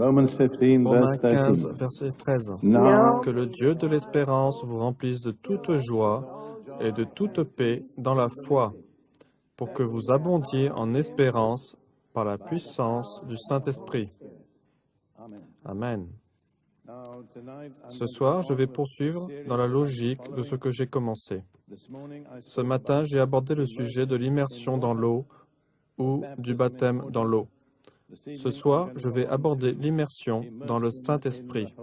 Romans 15, Romains verse 15, 13. verset 13. Now, Que le Dieu de l'espérance vous remplisse de toute joie et de toute paix dans la foi, pour que vous abondiez en espérance par la puissance du Saint-Esprit. Amen. Ce soir, je vais poursuivre dans la logique de ce que j'ai commencé. Ce matin, j'ai abordé le sujet de l'immersion dans l'eau ou du baptême dans l'eau. Ce soir, je vais aborder l'immersion dans le Saint-Esprit.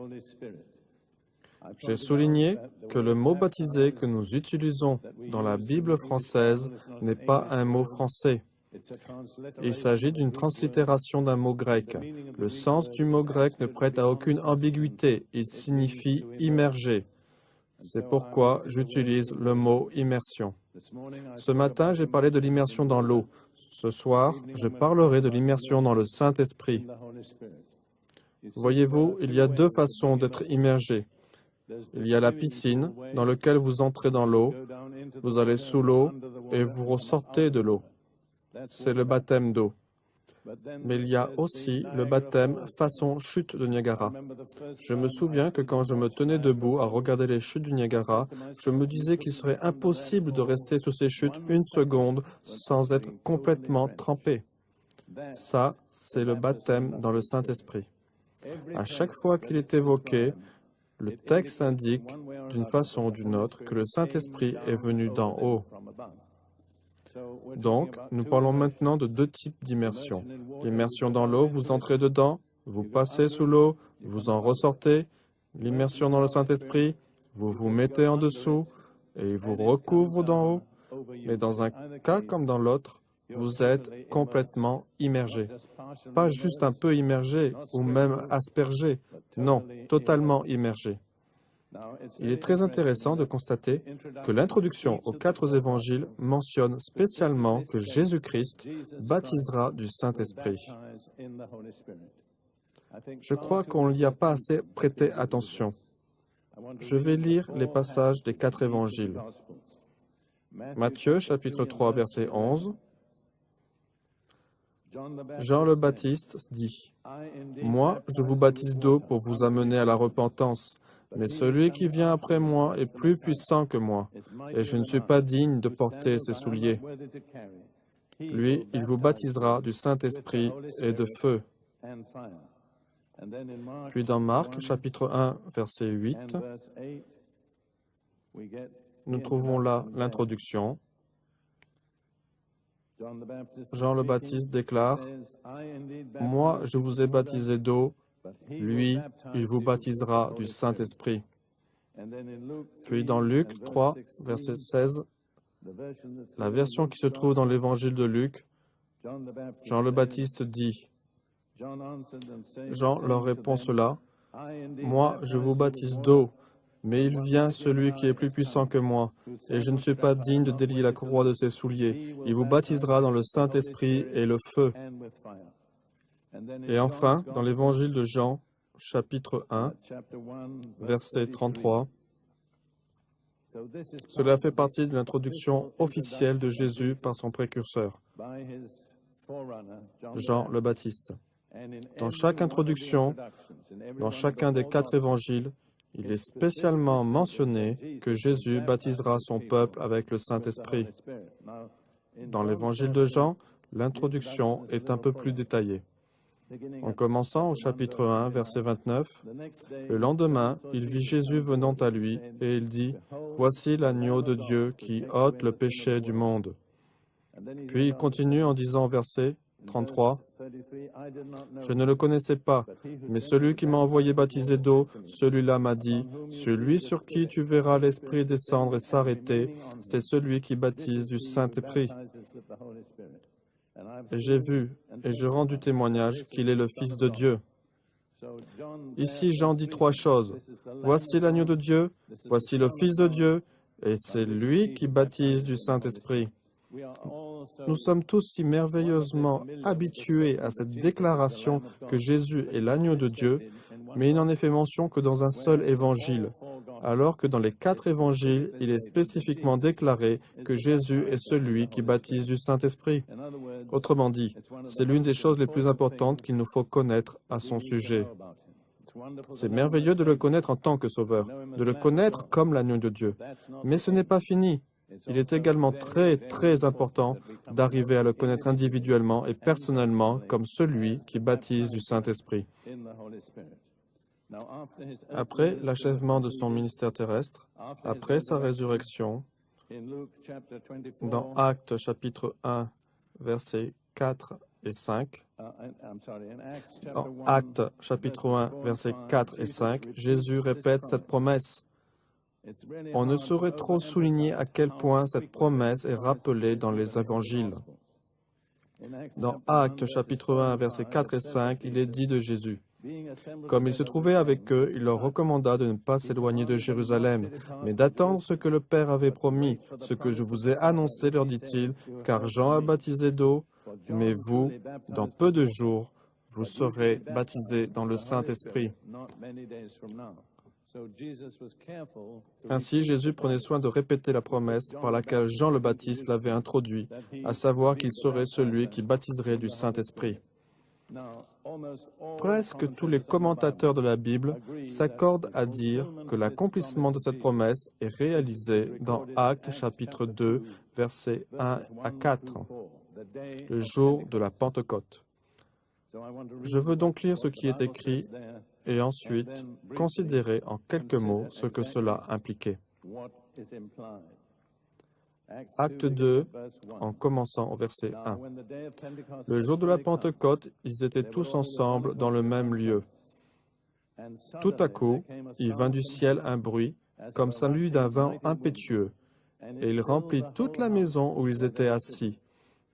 J'ai souligné que le mot baptisé que nous utilisons dans la Bible française n'est pas un mot français. Il s'agit d'une translittération d'un mot grec. Le sens du mot grec ne prête à aucune ambiguïté. Il signifie immerger. C'est pourquoi j'utilise le mot immersion. Ce matin, j'ai parlé de l'immersion dans l'eau. Ce soir, je parlerai de l'immersion dans le Saint-Esprit. Voyez-vous, il y a deux façons d'être immergé. Il y a la piscine, dans laquelle vous entrez dans l'eau, vous allez sous l'eau et vous ressortez de l'eau. C'est le baptême d'eau. Mais il y a aussi le baptême façon chute de Niagara. Je me souviens que quand je me tenais debout à regarder les chutes du Niagara, je me disais qu'il serait impossible de rester sous ces chutes une seconde sans être complètement trempé. Ça, c'est le baptême dans le Saint-Esprit. À chaque fois qu'il est évoqué, le texte indique, d'une façon ou d'une autre, que le Saint-Esprit est venu d'en haut. Donc, nous parlons maintenant de deux types d'immersion. L'immersion dans l'eau, vous entrez dedans, vous passez sous l'eau, vous en ressortez. L'immersion dans le Saint-Esprit, vous vous mettez en dessous et il vous recouvre d'en haut. Mais dans un cas comme dans l'autre, vous êtes complètement immergé. Pas juste un peu immergé ou même aspergé. Non, totalement immergé. Il est très intéressant de constater que l'introduction aux 4 évangiles mentionne spécialement que Jésus-Christ baptisera du Saint-Esprit. Je crois qu'on n'y a pas assez prêté attention. Je vais lire les passages des 4 évangiles. Matthieu, chapitre 3, verset 11. Jean le Baptiste dit, « Moi, je vous baptise d'eau pour vous amener à la repentance. Mais celui qui vient après moi est plus puissant que moi, et je ne suis pas digne de porter ses souliers. Lui, il vous baptisera du Saint-Esprit et de feu. » Puis dans Marc, chapitre 1, verset 8, nous trouvons là l'introduction. Jean le Baptiste déclare, « Moi, je vous ai baptisé d'eau. Lui, il vous baptisera du Saint-Esprit. » Puis dans Luc 3, verset 16, la version qui se trouve dans l'évangile de Luc, Jean le Baptiste dit, Jean leur répond cela, « Moi, je vous baptise d'eau, mais il vient celui qui est plus puissant que moi, et je ne suis pas digne de délier la courroie de ses souliers. Il vous baptisera dans le Saint-Esprit et le feu. » Et enfin, dans l'évangile de Jean, chapitre 1, verset 33, cela fait partie de l'introduction officielle de Jésus par son précurseur, Jean le Baptiste. Dans chaque introduction, dans chacun des 4 évangiles, il est spécialement mentionné que Jésus baptisera son peuple avec le Saint-Esprit. Dans l'évangile de Jean, l'introduction est un peu plus détaillée. En commençant au chapitre 1, verset 29, le lendemain, il vit Jésus venant à lui, et il dit, « Voici l'agneau de Dieu qui ôte le péché du monde. » Puis il continue en disant au verset 33, « Je ne le connaissais pas, mais celui qui m'a envoyé baptiser d'eau, celui-là m'a dit, « Celui sur qui tu verras l'Esprit descendre et s'arrêter, c'est celui qui baptise du Saint-Esprit. » Et j'ai vu, et je rends du témoignage qu'il est le Fils de Dieu. Ici, Jean dit 3 choses. Voici l'agneau de Dieu, voici le Fils de Dieu, et c'est lui qui baptise du Saint-Esprit. Nous sommes tous si merveilleusement habitués à cette déclaration que Jésus est l'agneau de Dieu, mais il n'en est fait mention que dans un seul évangile, alors que dans les 4 évangiles, il est spécifiquement déclaré que Jésus est celui qui baptise du Saint-Esprit. Autrement dit, c'est l'une des choses les plus importantes qu'il nous faut connaître à son sujet. C'est merveilleux de le connaître en tant que Sauveur, de le connaître comme l'agneau de Dieu. Mais ce n'est pas fini. Il est également très, très important d'arriver à le connaître individuellement et personnellement comme celui qui baptise du Saint-Esprit. Après l'achèvement de son ministère terrestre, après sa résurrection, dans Actes chapitre 1, versets 4 et 5, dans Actes chapitre 1, versets 4 et 5, Jésus répète cette promesse. On ne saurait trop souligner à quel point cette promesse est rappelée dans les évangiles. Dans Actes chapitre 1, versets 4 et 5, il est dit de Jésus. Comme il se trouvait avec eux, il leur recommanda de ne pas s'éloigner de Jérusalem, mais d'attendre ce que le Père avait promis, ce que je vous ai annoncé, leur dit-il, car Jean a baptisé d'eau, mais vous, dans peu de jours, vous serez baptisés dans le Saint-Esprit. Ainsi, Jésus prenait soin de répéter la promesse par laquelle Jean le Baptiste l'avait introduit, à savoir qu'il serait celui qui baptiserait du Saint-Esprit. Presque tous les commentateurs de la Bible s'accordent à dire que l'accomplissement de cette promesse est réalisé dans Actes chapitre 2, versets 1 à 4, le jour de la Pentecôte. Je veux donc lire ce qui est écrit et ensuite considérer en quelques mots ce que cela impliquait. Acte 2, en commençant au verset 1. Le jour de la Pentecôte, ils étaient tous ensemble dans le même lieu. Tout à coup, il vint du ciel un bruit, comme celui d'un vent impétueux, et il remplit toute la maison où ils étaient assis.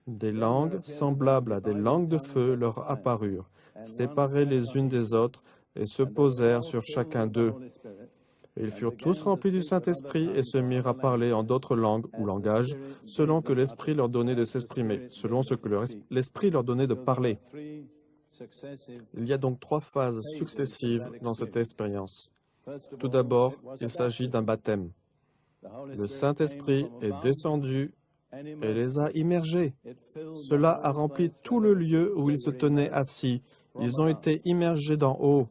Des langues semblables à des langues de feu leur apparurent, séparées les unes des autres, et se posèrent sur chacun d'eux. Ils furent tous remplis du Saint-Esprit et se mirent à parler en d'autres langues ou langages, selon que l'Esprit leur donnait de s'exprimer, selon ce que l'Esprit leur donnait de parler. Il y a donc 3 phases successives dans cette expérience. Tout d'abord, il s'agit d'un baptême. Le Saint-Esprit est descendu et les a immergés. Cela a rempli tout le lieu où ils se tenaient assis. Ils ont été immergés d'en haut.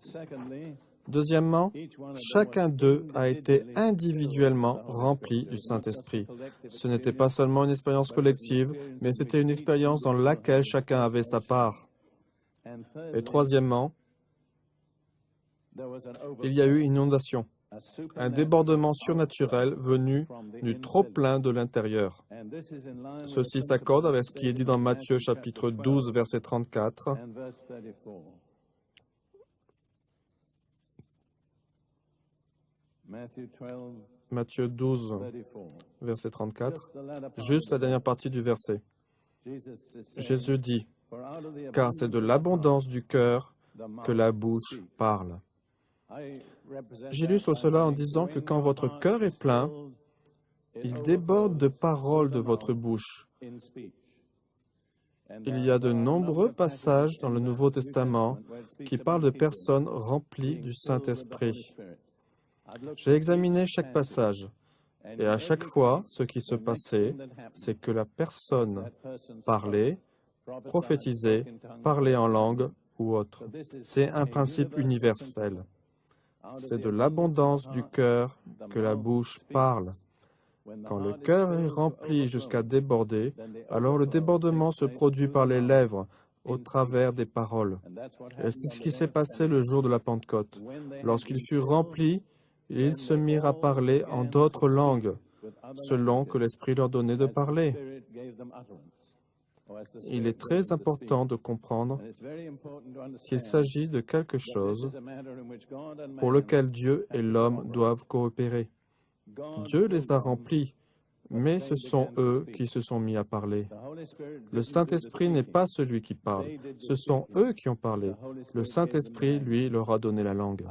Deuxièmement, chacun d'eux a été individuellement rempli du Saint-Esprit. Ce n'était pas seulement une expérience collective, mais c'était une expérience dans laquelle chacun avait sa part. Et troisièmement, il y a eu une inondation, un débordement surnaturel venu du trop-plein de l'intérieur. Ceci s'accorde avec ce qui est dit dans Matthieu chapitre 12, verset 34. Matthieu 12, verset 34, juste la dernière partie du verset. Jésus dit, « Car c'est de l'abondance du cœur que la bouche parle. » J'illustre cela en disant que quand votre cœur est plein, il déborde de paroles de votre bouche. Il y a de nombreux passages dans le Nouveau Testament qui parlent de personnes remplies du Saint-Esprit. J'ai examiné chaque passage, et à chaque fois, ce qui se passait, c'est que la personne parlait, prophétisait, parlait en langue ou autre. C'est un principe universel. C'est de l'abondance du cœur que la bouche parle. Quand le cœur est rempli jusqu'à déborder, alors le débordement se produit par les lèvres, au travers des paroles. Et c'est ce qui s'est passé le jour de la Pentecôte. Lorsqu'ils furent remplis, ils se mirent à parler en d'autres langues, selon que l'Esprit leur donnait de parler. Il est très important de comprendre qu'il s'agit de quelque chose pour lequel Dieu et l'homme doivent coopérer. Dieu les a remplis, mais ce sont eux qui se sont mis à parler. Le Saint-Esprit n'est pas celui qui parle, ce sont eux qui ont parlé. Le Saint-Esprit, lui, leur a donné la langue.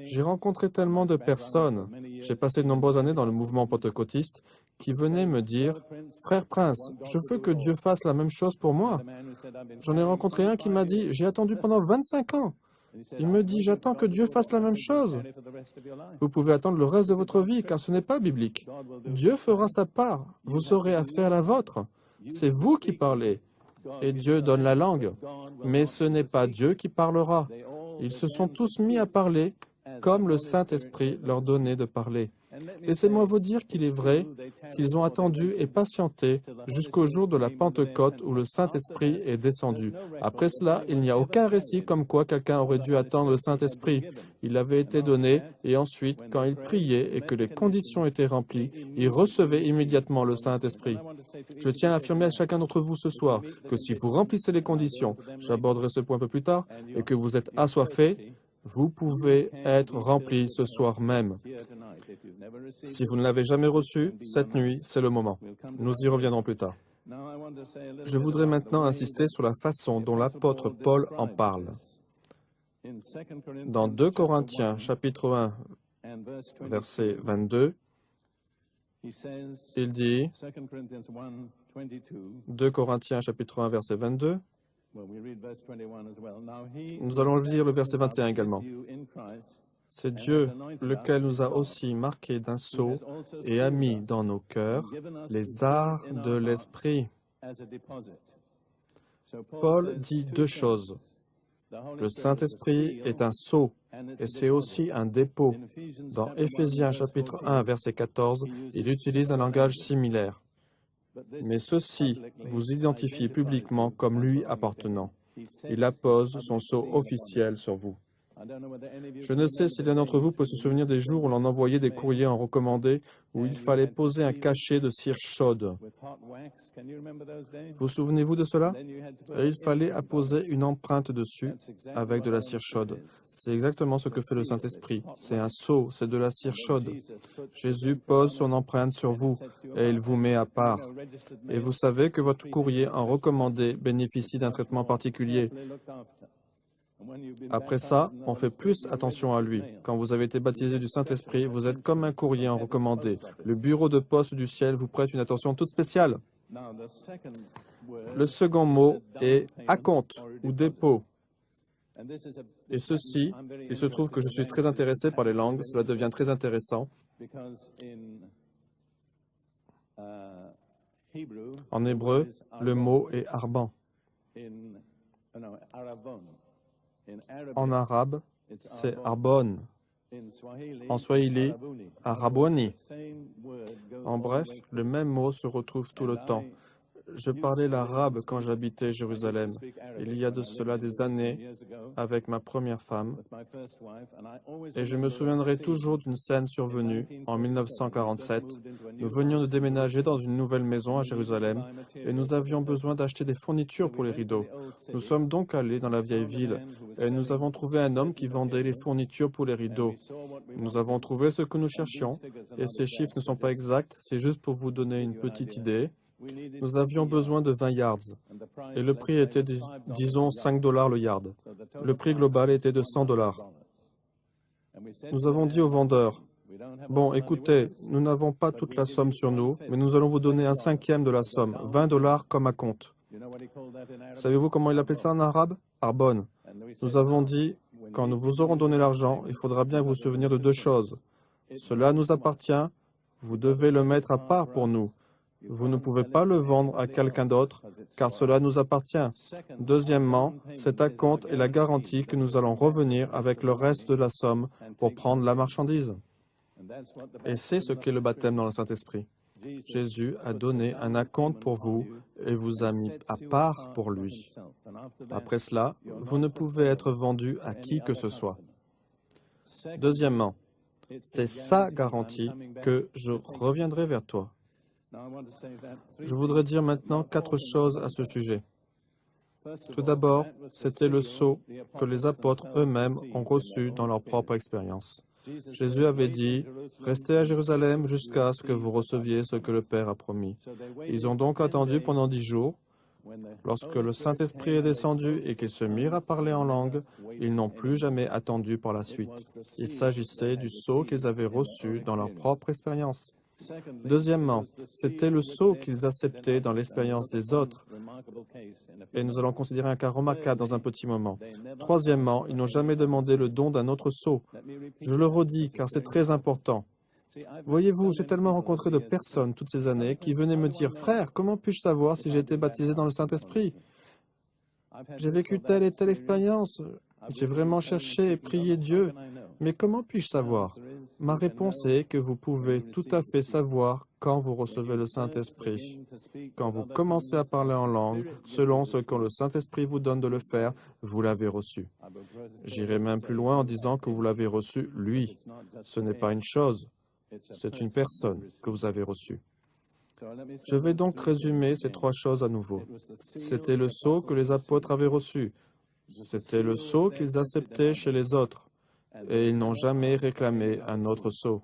J'ai rencontré tellement de personnes, j'ai passé de nombreuses années dans le mouvement pentecôtiste, qui venaient me dire, « Frère Prince, je veux que Dieu fasse la même chose pour moi. » J'en ai rencontré un qui m'a dit, « J'ai attendu pendant 25 ans. » Il me dit, « J'attends que Dieu fasse la même chose. » Vous pouvez attendre le reste de votre vie, car ce n'est pas biblique. Dieu fera sa part. Vous aurez à faire la vôtre. C'est vous qui parlez. et Dieu donne la langue. Mais ce n'est pas Dieu qui parlera. Ils se sont tous mis à parler comme le Saint-Esprit leur donnait de parler. Laissez-moi vous dire qu'il est vrai qu'ils ont attendu et patienté jusqu'au jour de la Pentecôte où le Saint-Esprit est descendu. Après cela, il n'y a aucun récit comme quoi quelqu'un aurait dû attendre le Saint-Esprit. Il avait été donné et ensuite, quand il priait et que les conditions étaient remplies, il recevait immédiatement le Saint-Esprit. Je tiens à affirmer à chacun d'entre vous ce soir que si vous remplissez les conditions, j'aborderai ce point un peu plus tard, et que vous êtes assoiffés, vous pouvez être rempli ce soir même. Si vous ne l'avez jamais reçu, cette nuit, c'est le moment. Nous y reviendrons plus tard. Je voudrais maintenant insister sur la façon dont l'apôtre Paul en parle. Dans 2 Corinthiens, chapitre 1, verset 22, il dit, 2 Corinthiens, chapitre 1, verset 22, nous allons lire le verset 21 également. C'est Dieu lequel nous a aussi marqués d'un sceau et a mis dans nos cœurs les arts de l'Esprit. Paul dit deux choses. Le Saint-Esprit est un sceau et c'est aussi un dépôt. Dans Éphésiens chapitre 1, verset 14, il utilise un langage similaire. Mais ceci vous identifie publiquement comme lui appartenant. Il appose son sceau officiel sur vous. Je ne sais si l'un d'entre vous peut se souvenir des jours où l'on envoyait des courriers en recommandé où il fallait poser un cachet de cire chaude. Vous souvenez-vous de cela? Et il fallait apposer une empreinte dessus avec de la cire chaude. C'est exactement ce que fait le Saint-Esprit. C'est un sceau, c'est de la cire chaude. Jésus pose son empreinte sur vous et il vous met à part. Et vous savez que votre courrier en recommandé bénéficie d'un traitement particulier. Après ça, on fait plus attention à lui. Quand vous avez été baptisé du Saint-Esprit, vous êtes comme un courrier en recommandé. Le bureau de poste du ciel vous prête une attention toute spéciale. Le second mot est acompte ou dépôt. Et ceci, il se trouve que je suis très intéressé par les langues, cela devient très intéressant. En hébreu, le mot est arban. En arabe, c'est arbon. En swahili, araboni. En bref, le même mot se retrouve tout le temps. Je parlais l'arabe quand j'habitais Jérusalem, il y a de cela des années, avec ma première femme, et je me souviendrai toujours d'une scène survenue en 1947. Nous venions de déménager dans une nouvelle maison à Jérusalem, et nous avions besoin d'acheter des fournitures pour les rideaux. Nous sommes donc allés dans la vieille ville, et nous avons trouvé un homme qui vendait les fournitures pour les rideaux. Nous avons trouvé ce que nous cherchions, et ces chiffres ne sont pas exacts, c'est juste pour vous donner une petite idée. Nous avions besoin de 20 yards et le prix était de, disons, $5 le yard. Le prix global était de $100. Nous avons dit au vendeur, « Bon, écoutez, nous n'avons pas toute la somme sur nous, mais nous allons vous donner un cinquième de la somme, $20 comme à compte. » Savez-vous comment il appelait ça en arabe? Arbon. Nous avons dit, « Quand nous vous aurons donné l'argent, il faudra bien vous souvenir de deux choses. Cela nous appartient, vous devez le mettre à part pour nous. Vous ne pouvez pas le vendre à quelqu'un d'autre, car cela nous appartient. Deuxièmement, cet acompte est la garantie que nous allons revenir avec le reste de la somme pour prendre la marchandise. » Et c'est ce qu'est le baptême dans le Saint-Esprit. Jésus a donné un acompte pour vous et vous a mis à part pour lui. Après cela, vous ne pouvez être vendu à qui que ce soit. Deuxièmement, c'est sa garantie que je reviendrai vers toi. Je voudrais dire maintenant 4 choses à ce sujet. Tout d'abord, c'était le sceau que les apôtres eux-mêmes ont reçu dans leur propre expérience. Jésus avait dit, « Restez à Jérusalem jusqu'à ce que vous receviez ce que le Père a promis. » Ils ont donc attendu pendant 10 jours. Lorsque le Saint-Esprit est descendu et qu'ils se mirent à parler en langue, ils n'ont plus jamais attendu par la suite. Il s'agissait du sceau qu'ils avaient reçu dans leur propre expérience. Deuxièmement, c'était le sceau qu'ils acceptaient dans l'expérience des autres. Et nous allons considérer un cas remarquable dans un petit moment. Troisièmement, ils n'ont jamais demandé le don d'un autre sceau. Je le redis car c'est très important. Voyez-vous, j'ai tellement rencontré de personnes toutes ces années qui venaient me dire « Frère, comment puis-je savoir si j'ai été baptisé dans le Saint-Esprit ?» J'ai vécu telle et telle expérience. J'ai vraiment cherché et prié Dieu. Mais comment puis-je savoir? Ma réponse est que vous pouvez tout à fait savoir quand vous recevez le Saint-Esprit. Quand vous commencez à parler en langue, selon ce que le Saint-Esprit vous donne de le faire, vous l'avez reçu. J'irai même plus loin en disant que vous l'avez reçu, lui. Ce n'est pas une chose, c'est une personne que vous avez reçue. Je vais donc résumer ces trois choses à nouveau. C'était le sceau que les apôtres avaient reçu. C'était le sceau qu'ils acceptaient chez les autres. Et ils n'ont jamais réclamé un autre sceau.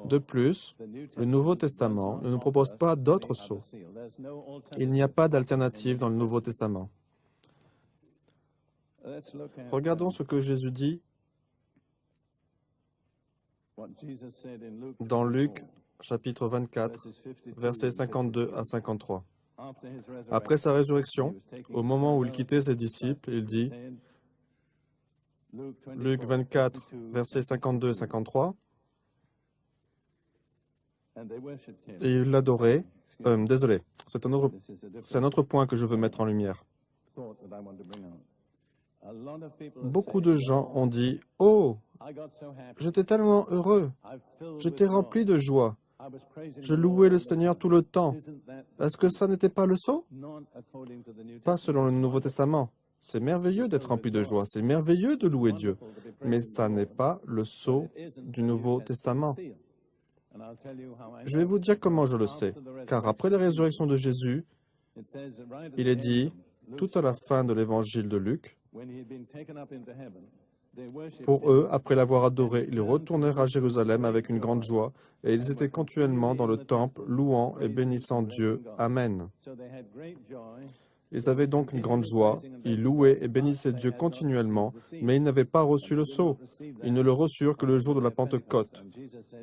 De plus, le Nouveau Testament ne nous propose pas d'autres sceaux. Il n'y a pas d'alternative dans le Nouveau Testament. Regardons ce que Jésus dit dans Luc, chapitre 24, versets 52 à 53. Après sa résurrection, au moment où il quittait ses disciples, il dit, Luc 24, versets 52 et 53, et il l'adorait. Désolé, c'est un autre point que je veux mettre en lumière. Beaucoup de gens ont dit, « Oh, j'étais tellement heureux, j'étais rempli de joie, je louais le Seigneur tout le temps. » Est-ce que ça n'était pas le sceau? Pas selon le Nouveau Testament. C'est merveilleux d'être rempli de joie, c'est merveilleux de louer Dieu, mais ça n'est pas le sceau du Nouveau Testament. Je vais vous dire comment je le sais, car après la résurrection de Jésus, il est dit, tout à la fin de l'évangile de Luc, pour eux, après l'avoir adoré, ils retournèrent à Jérusalem avec une grande joie, et ils étaient continuellement dans le temple, louant et bénissant Dieu. Amen. Ils avaient donc une grande joie, ils louaient et bénissaient Dieu continuellement, mais ils n'avaient pas reçu le sceau. Ils ne le reçurent que le jour de la Pentecôte.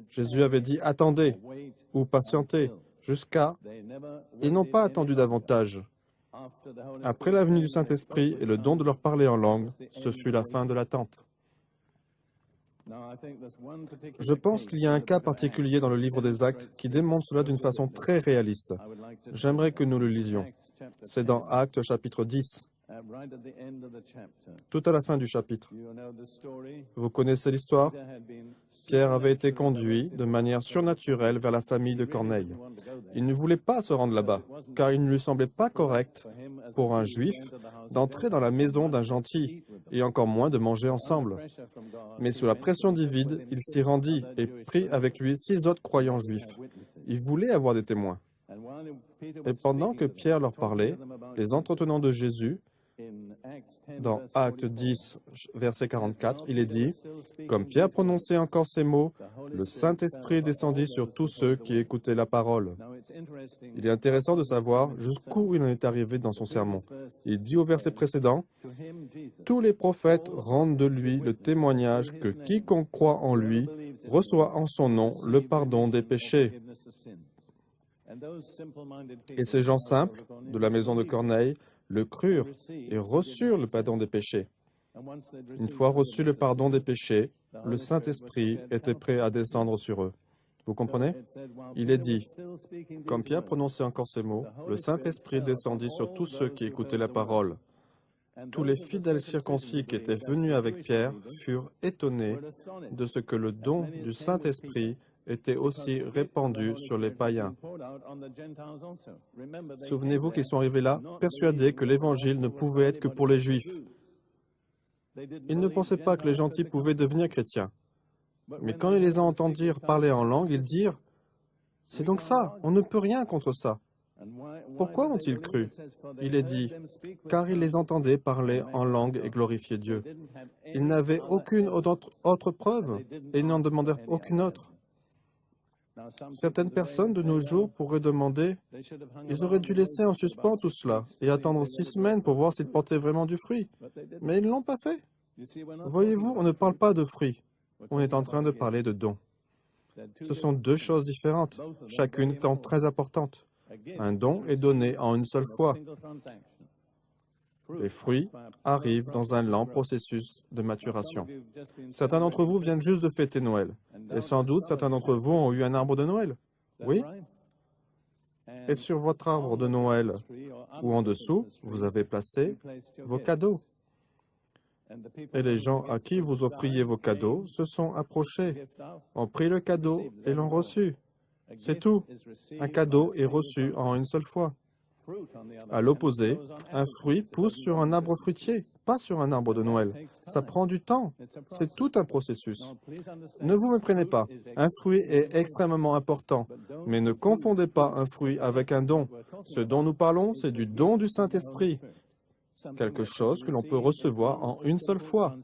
Jésus avait dit « Attendez » ou « Patientez » jusqu'à... Ils n'ont pas attendu davantage. Après la venue du Saint-Esprit et le don de leur parler en langue, ce fut la fin de l'attente. Je pense qu'il y a un cas particulier dans le livre des Actes qui démontre cela d'une façon très réaliste. J'aimerais que nous le lisions. C'est dans Actes chapitre 10, tout à la fin du chapitre. Vous connaissez l'histoire? Pierre avait été conduit de manière surnaturelle vers la famille de Corneille. Il ne voulait pas se rendre là-bas, car il ne lui semblait pas correct pour un juif d'entrer dans la maison d'un gentil, et encore moins de manger ensemble. Mais sous la pression divine, il s'y rendit et prit avec lui 6 autres croyants juifs. Il voulait avoir des témoins. Et pendant que Pierre leur parlait, les entretenants de Jésus, dans Actes 10, verset 44, il est dit, « Comme Pierre prononçait encore ces mots, le Saint-Esprit descendit sur tous ceux qui écoutaient la parole. » Il est intéressant de savoir jusqu'où il en est arrivé dans son sermon. Il dit au verset précédent, « Tous les prophètes rendent de lui le témoignage que quiconque croit en lui reçoit en son nom le pardon des péchés. » Et ces gens simples, de la maison de Corneille, le crurent et reçurent le pardon des péchés. Une fois reçu le pardon des péchés, le Saint-Esprit était prêt à descendre sur eux. Vous comprenez? Il est dit, comme Pierre prononçait encore ces mots, le Saint-Esprit descendit sur tous ceux qui écoutaient la parole. Tous les fidèles circoncis qui étaient venus avec Pierre furent étonnés de ce que le don du Saint-Esprit était aussi répandu sur les païens. Souvenez-vous qu'ils sont arrivés là, persuadés que l'Évangile ne pouvait être que pour les Juifs. Ils ne pensaient pas que les gentils pouvaient devenir chrétiens. Mais quand ils les ont entendus parler en langue, ils dirent, « C'est donc ça, on ne peut rien contre ça. » Pourquoi ont-ils cru? Il est dit, « Car ils les entendaient parler en langue et glorifier Dieu. » Ils n'avaient aucune autre preuve et ils n'en demandèrent aucune autre. Certaines personnes de nos jours pourraient demander, ils auraient dû laisser en suspens tout cela et attendre 6 semaines pour voir s'ils portaient vraiment du fruit. Mais ils ne l'ont pas fait. Voyez-vous, on ne parle pas de fruits. On est en train de parler de dons. Ce sont 2 choses différentes, chacune étant très importante. Un don est donné en une seule fois. Les fruits arrivent dans un lent processus de maturation. Certains d'entre vous viennent juste de fêter Noël. Et sans doute, certains d'entre vous ont eu un arbre de Noël. Oui? Et sur votre arbre de Noël ou en dessous, vous avez placé vos cadeaux. Et les gens à qui vous offriez vos cadeaux se sont approchés, ont pris le cadeau et l'ont reçu. C'est tout. Un cadeau est reçu en une seule fois. À l'opposé, un fruit pousse sur un arbre fruitier, pas sur un arbre de Noël. Ça prend du temps. C'est tout un processus. Ne vous méprenez pas. Un fruit est extrêmement important, mais ne confondez pas un fruit avec un don. Ce dont nous parlons, c'est du don du Saint-Esprit, quelque chose que l'on peut recevoir en une seule fois.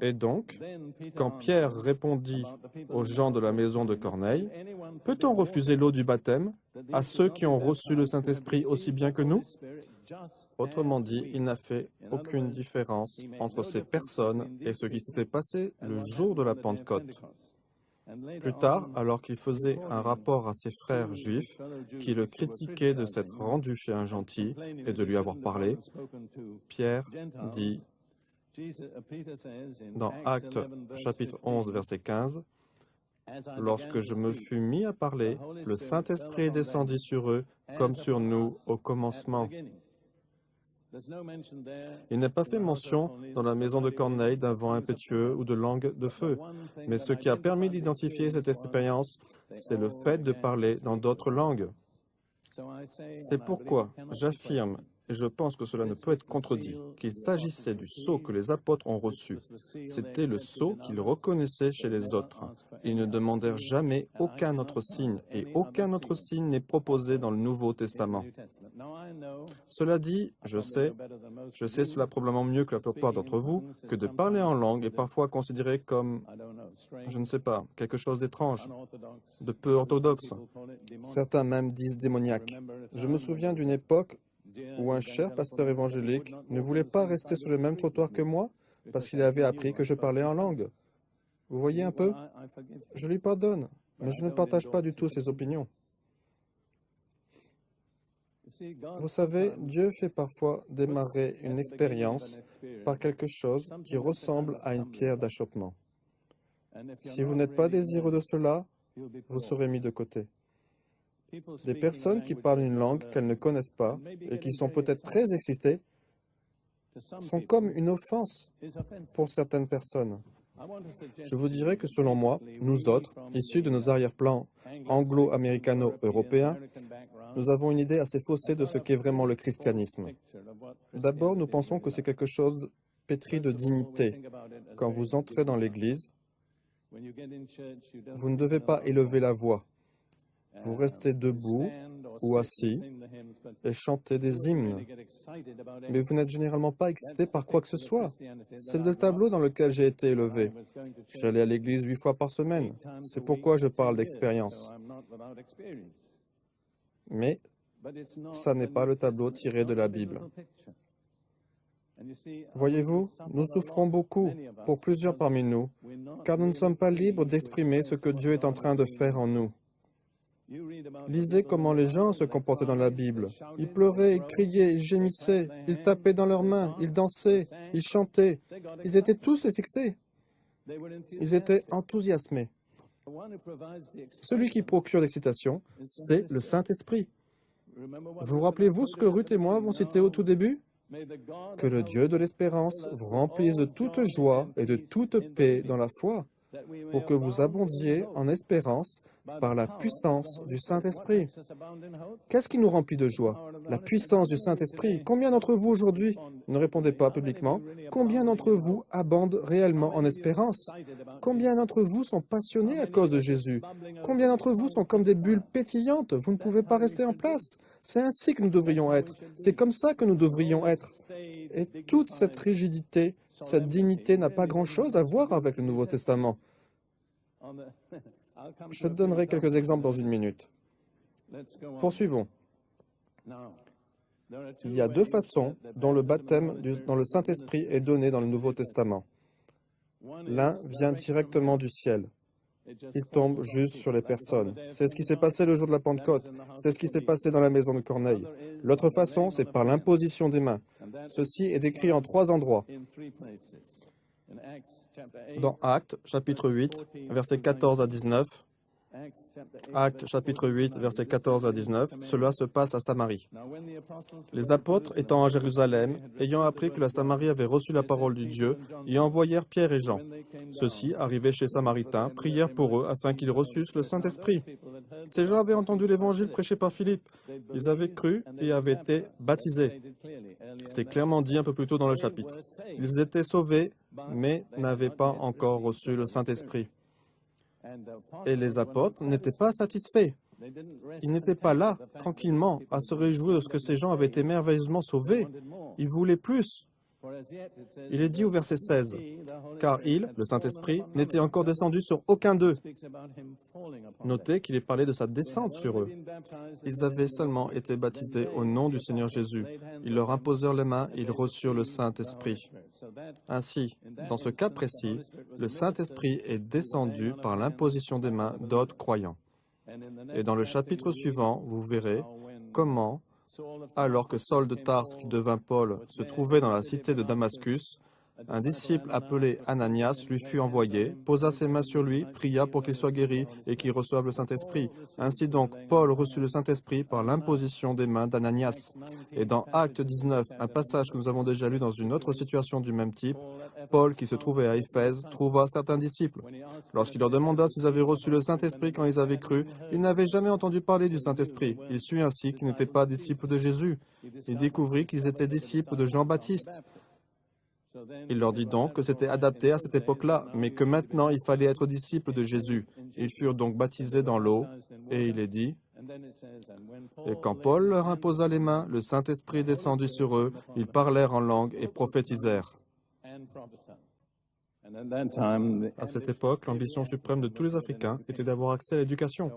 Et donc, quand Pierre répondit aux gens de la maison de Corneille, « Peut-on refuser l'eau du baptême à ceux qui ont reçu le Saint-Esprit aussi bien que nous ?» Autrement dit, il n'a fait aucune différence entre ces personnes et ce qui s'était passé le jour de la Pentecôte. Plus tard, alors qu'il faisait un rapport à ses frères juifs qui le critiquaient de s'être rendu chez un gentil et de lui avoir parlé, Pierre dit dans Actes chapitre 11, verset 15, « Lorsque je me fus mis à parler, le Saint-Esprit descendit sur eux comme sur nous au commencement. » Il n'est pas fait mention dans la maison de Corneille d'un vent impétueux ou de langue de feu, mais ce qui a permis d'identifier cette expérience, c'est le fait de parler dans d'autres langues. C'est pourquoi j'affirme, et je pense que cela ne peut être contredit, qu'il s'agissait du sceau que les apôtres ont reçu. C'était le sceau qu'ils reconnaissaient chez les autres. Ils ne demandèrent jamais aucun autre signe, et aucun autre signe n'est proposé dans le Nouveau Testament. Cela dit, je sais cela probablement mieux que la plupart d'entre vous, que de parler en langue est parfois considéré comme, je ne sais pas, quelque chose d'étrange, de peu orthodoxe. Certains même disent démoniaque. Je me souviens d'une époque où un cher pasteur évangélique ne voulait pas rester sur le même trottoir que moi parce qu'il avait appris que je parlais en langue. Vous voyez un peu? Je lui pardonne, mais je ne partage pas du tout ses opinions. Vous savez, Dieu fait parfois démarrer une expérience par quelque chose qui ressemble à une pierre d'achoppement. Si vous n'êtes pas désireux de cela, vous serez mis de côté. Des personnes qui parlent une langue qu'elles ne connaissent pas et qui sont peut-être très excitées sont comme une offense pour certaines personnes. Je vous dirais que selon moi, nous autres, issus de nos arrière-plans anglo-américano-européens, nous avons une idée assez faussée de ce qu'est vraiment le christianisme. D'abord, nous pensons que c'est quelque chose pétri de dignité. Quand vous entrez dans l'Église, vous ne devez pas élever la voix. Vous restez debout ou assis et chantez des hymnes. Mais vous n'êtes généralement pas excité par quoi que ce soit. C'est le tableau dans lequel j'ai été élevé. J'allais à l'église 8 fois par semaine. C'est pourquoi je parle d'expérience. Mais ça n'est pas le tableau tiré de la Bible. Voyez-vous, nous souffrons beaucoup, pour plusieurs parmi nous, car nous ne sommes pas libres d'exprimer ce que Dieu est en train de faire en nous. Lisez comment les gens se comportaient dans la Bible. Ils pleuraient, ils criaient, ils gémissaient, ils tapaient dans leurs mains, ils dansaient, ils chantaient. Ils étaient tous excités. Ils étaient enthousiasmés. Celui qui procure l'excitation, c'est le Saint-Esprit. Vous rappelez-vous ce que Ruth et moi avons cité au tout début? Que le Dieu de l'espérance vous remplisse de toute joie et de toute paix dans la foi, pour que vous abondiez en espérance par la puissance du Saint-Esprit. Qu'est-ce qui nous remplit de joie? La puissance du Saint-Esprit. Combien d'entre vous aujourd'hui, ne répondez pas publiquement, combien d'entre vous abondent réellement en espérance? Combien d'entre vous sont passionnés à cause de Jésus? Combien d'entre vous sont comme des bulles pétillantes? Vous ne pouvez pas rester en place. C'est ainsi que nous devrions être. C'est comme ça que nous devrions être. Et toute cette rigidité, cette dignité n'a pas grand-chose à voir avec le Nouveau Testament. Je donnerai quelques exemples dans une minute. Poursuivons. Il y a deux façons dont le baptême dans le Saint-Esprit est donné dans le Nouveau Testament. L'un vient directement du ciel. Il tombe juste sur les personnes. C'est ce qui s'est passé le jour de la Pentecôte. C'est ce qui s'est passé dans la maison de Corneille. L'autre façon, c'est par l'imposition des mains. Ceci est décrit en 3 endroits. Dans Actes, chapitre 8, versets 14 à 19, Actes chapitre 8, versets 14 à 19, cela se passe à Samarie. Les apôtres étant à Jérusalem, ayant appris que la Samarie avait reçu la parole de Dieu, y envoyèrent Pierre et Jean. Ceux-ci, arrivés chez Samaritains, prièrent pour eux afin qu'ils reçussent le Saint-Esprit. Ces gens avaient entendu l'évangile prêché par Philippe. Ils avaient cru et avaient été baptisés. C'est clairement dit un peu plus tôt dans le chapitre. Ils étaient sauvés, mais n'avaient pas encore reçu le Saint-Esprit. Et les apôtres n'étaient pas satisfaits. Ils n'étaient pas là, tranquillement, à se réjouir de ce que ces gens avaient été merveilleusement sauvés. Ils voulaient plus. Il est dit au verset 16, « Car il, le Saint-Esprit, n'était encore descendu sur aucun d'eux. » Notez qu'il est parlé de sa descente sur eux. Ils avaient seulement été baptisés au nom du Seigneur Jésus. Ils leur imposèrent les mains et ils reçurent le Saint-Esprit. Ainsi, dans ce cas précis, le Saint-Esprit est descendu par l'imposition des mains d'autres croyants. Et dans le chapitre suivant, vous verrez comment, alors que Saul de Tarse, qui devint Paul, se trouvait dans la cité de Damascus, un disciple appelé Ananias lui fut envoyé, posa ses mains sur lui, pria pour qu'il soit guéri et qu'il reçoive le Saint-Esprit. Ainsi donc, Paul reçut le Saint-Esprit par l'imposition des mains d'Ananias. Et dans Acte 19, un passage que nous avons déjà lu dans une autre situation du même type, Paul, qui se trouvait à Éphèse, trouva certains disciples. Lorsqu'il leur demanda s'ils avaient reçu le Saint-Esprit quand ils avaient cru, ils n'avaient jamais entendu parler du Saint-Esprit. Il sut ainsi qu'ils n'étaient pas disciples de Jésus. Il découvrit qu'ils étaient disciples de Jean-Baptiste. Il leur dit donc que c'était adapté à cette époque-là, mais que maintenant il fallait être disciples de Jésus. Ils furent donc baptisés dans l'eau, et il est dit, « Et quand Paul leur imposa les mains, le Saint-Esprit descendit sur eux, ils parlèrent en langue et prophétisèrent. » À cette époque, l'ambition suprême de tous les Africains était d'avoir accès à l'éducation.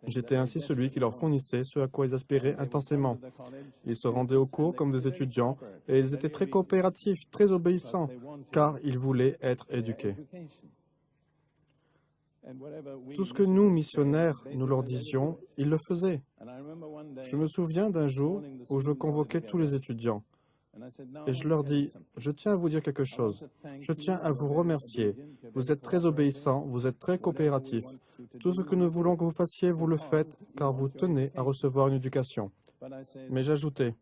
J'étais ainsi celui qui leur fournissait ce à quoi ils aspiraient intensément. Ils se rendaient au cours comme des étudiants et ils étaient très coopératifs, très obéissants, car ils voulaient être éduqués. Tout ce que nous, missionnaires, nous leur disions, ils le faisaient. Je me souviens d'un jour où je convoquais tous les étudiants. Et je leur dis, je tiens à vous dire quelque chose. Je tiens à vous remercier. Vous êtes très obéissants, vous êtes très coopératifs. Tout ce que nous voulons que vous fassiez, vous le faites, car vous tenez à recevoir une éducation. Mais j'ajoutais,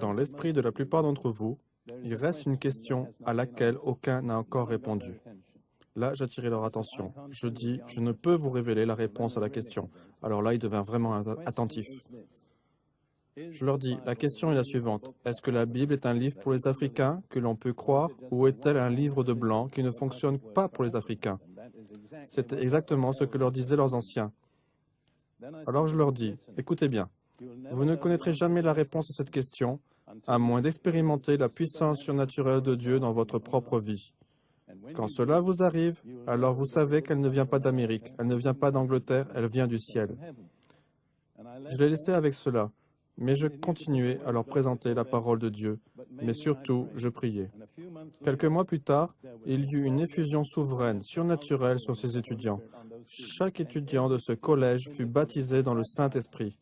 dans l'esprit de la plupart d'entre vous, il reste une question à laquelle aucun n'a encore répondu. Là, j'attirais leur attention. Je dis, je ne peux vous révéler la réponse à la question. Alors là, ils devinrent vraiment attentifs. Je leur dis, la question est la suivante. Est-ce que la Bible est un livre pour les Africains que l'on peut croire ou est-elle un livre de blanc qui ne fonctionne pas pour les Africains? C'était exactement ce que leur disaient leurs anciens. Alors je leur dis, écoutez bien, vous ne connaîtrez jamais la réponse à cette question à moins d'expérimenter la puissance surnaturelle de Dieu dans votre propre vie. Quand cela vous arrive, alors vous savez qu'elle ne vient pas d'Amérique, elle ne vient pas d'Angleterre, elle vient du ciel. Je les laissais avec cela. Mais je continuais à leur présenter la parole de Dieu, mais surtout, je priais. Quelques mois plus tard, il y eut une effusion souveraine, surnaturelle sur ces étudiants. Chaque étudiant de ce collège fut baptisé dans le Saint-Esprit.